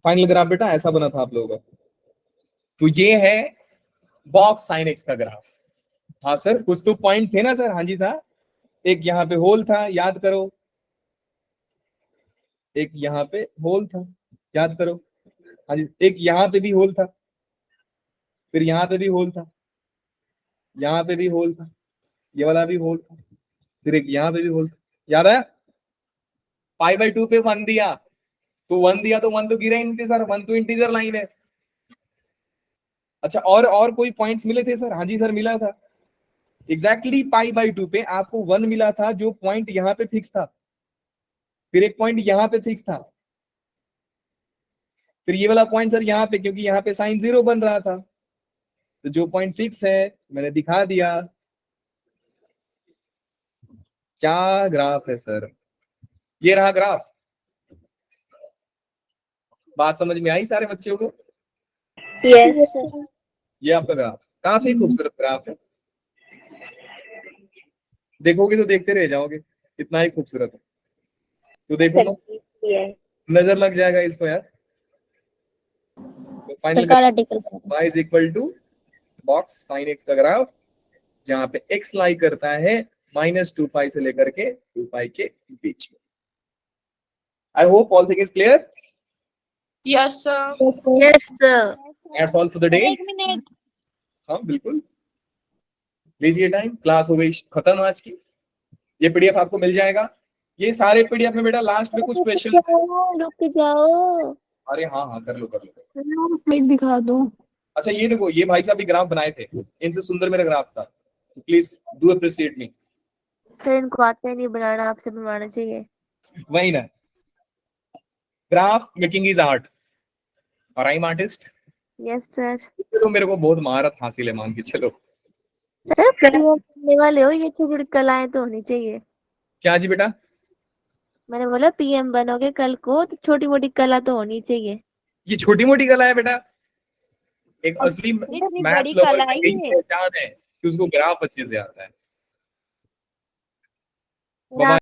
फाइनल ग्राफ बेटा ऐसा बना था आप लोगों का। तो ये है बॉक्स साइन एक्स का ग्राफ। हाँ सर, कुछ तो पॉइंट थे ना सर? हाँ जी था। एक यहाँ पे होल था, याद करो। एक यहाँ पे होल था, याद करो। हाँ जी, एक यहाँ पे भी होल था, फिर यहाँ पे भी होल था, यहाँ पे भी होल था, ये वाला भी होल था, फिर एक यहाँ पे भी होल था। याद आया? पाई/2 पे 1 दिया, तो 1 दिया तो 1 तो गिरा ही नहीं थे सर, 1 तो इंटीजर लाइन है। अच्छा, और कोई पॉइंट्स मिले थे सर? हाँ जी सर, मिला था। एग्जैक्टली पाई/2 पे आपको 1 मिला था, जो पॉइंट यहाँ पे फिक्स था। फिर एक पॉइंट यहाँ पे फिक्स था, फिर ये वाला पॉइंट सर यहाँ पे, क्योंकि यहाँ पे साइन 0 बन रहा था। तो जो पॉइंट फिक्स है मैंने दिखा दिया। क्या ग्राफ है सर? ये रहा ग्राफ। बात समझ में आई सारे बच्चों को? Yes Yes, sir. sir. ये आपका ग्राफ काफी खूबसूरत ग्राफ है। देखोगे तो देखते रह जाओगे, इतना ही खूबसूरत है। तो देखो ना, नजर लग जाएगा इसको यार। तो फाइनल काला टिकल y is equal to box sine x का ग्राफ, जहां पे x लाई करता है -2 पाई से लेकर के 2 पाई के बीच में। I hope all thing is clear. Yes, sir. Yes sir. That's all for the day. एक मिनट। हाँ बिल्कुल, लीजिए टाइम। क्लास हो गई खत्म आज की। ये पीडीएफ आपको मिल जाएगा। ये सारे पीडीएफ में बेटा लास्ट में कुछ क्वेश्चन। रुक जाओ। अरे हाँ हाँ, कर लो कर लो। स्लाइड दिखा दो। अच्छा ये देखो, ये भाई साहब भी ग्राफ बनाए थे, इनसे सुंदर मेरा ग्राफ था। Please do appreciate me. Sir इनको आता ही नहीं बनाना, आपसे बनवाना चाहिए। वही ना, ग्राफ मेकिंग इज आर्ट और I am artist. Yes sir. तो मेरे को बहुत महारत हासिल है, मान के चलो। सर करने वाले हो, ये छोटी छोटी कलाएं तो होनी चाहिए। क्या जी बेटा? मैंने बोला पीएम बनोगे कल को, तो छोटी मोटी कला तो होनी चाहिए। ये छोटी मोटी कला है बेटा। एक असली इतनी मैथ्स बड़ी लवर कला की ही यही है। पहचान है कि उसको ग्राफ अच्छे से आता है।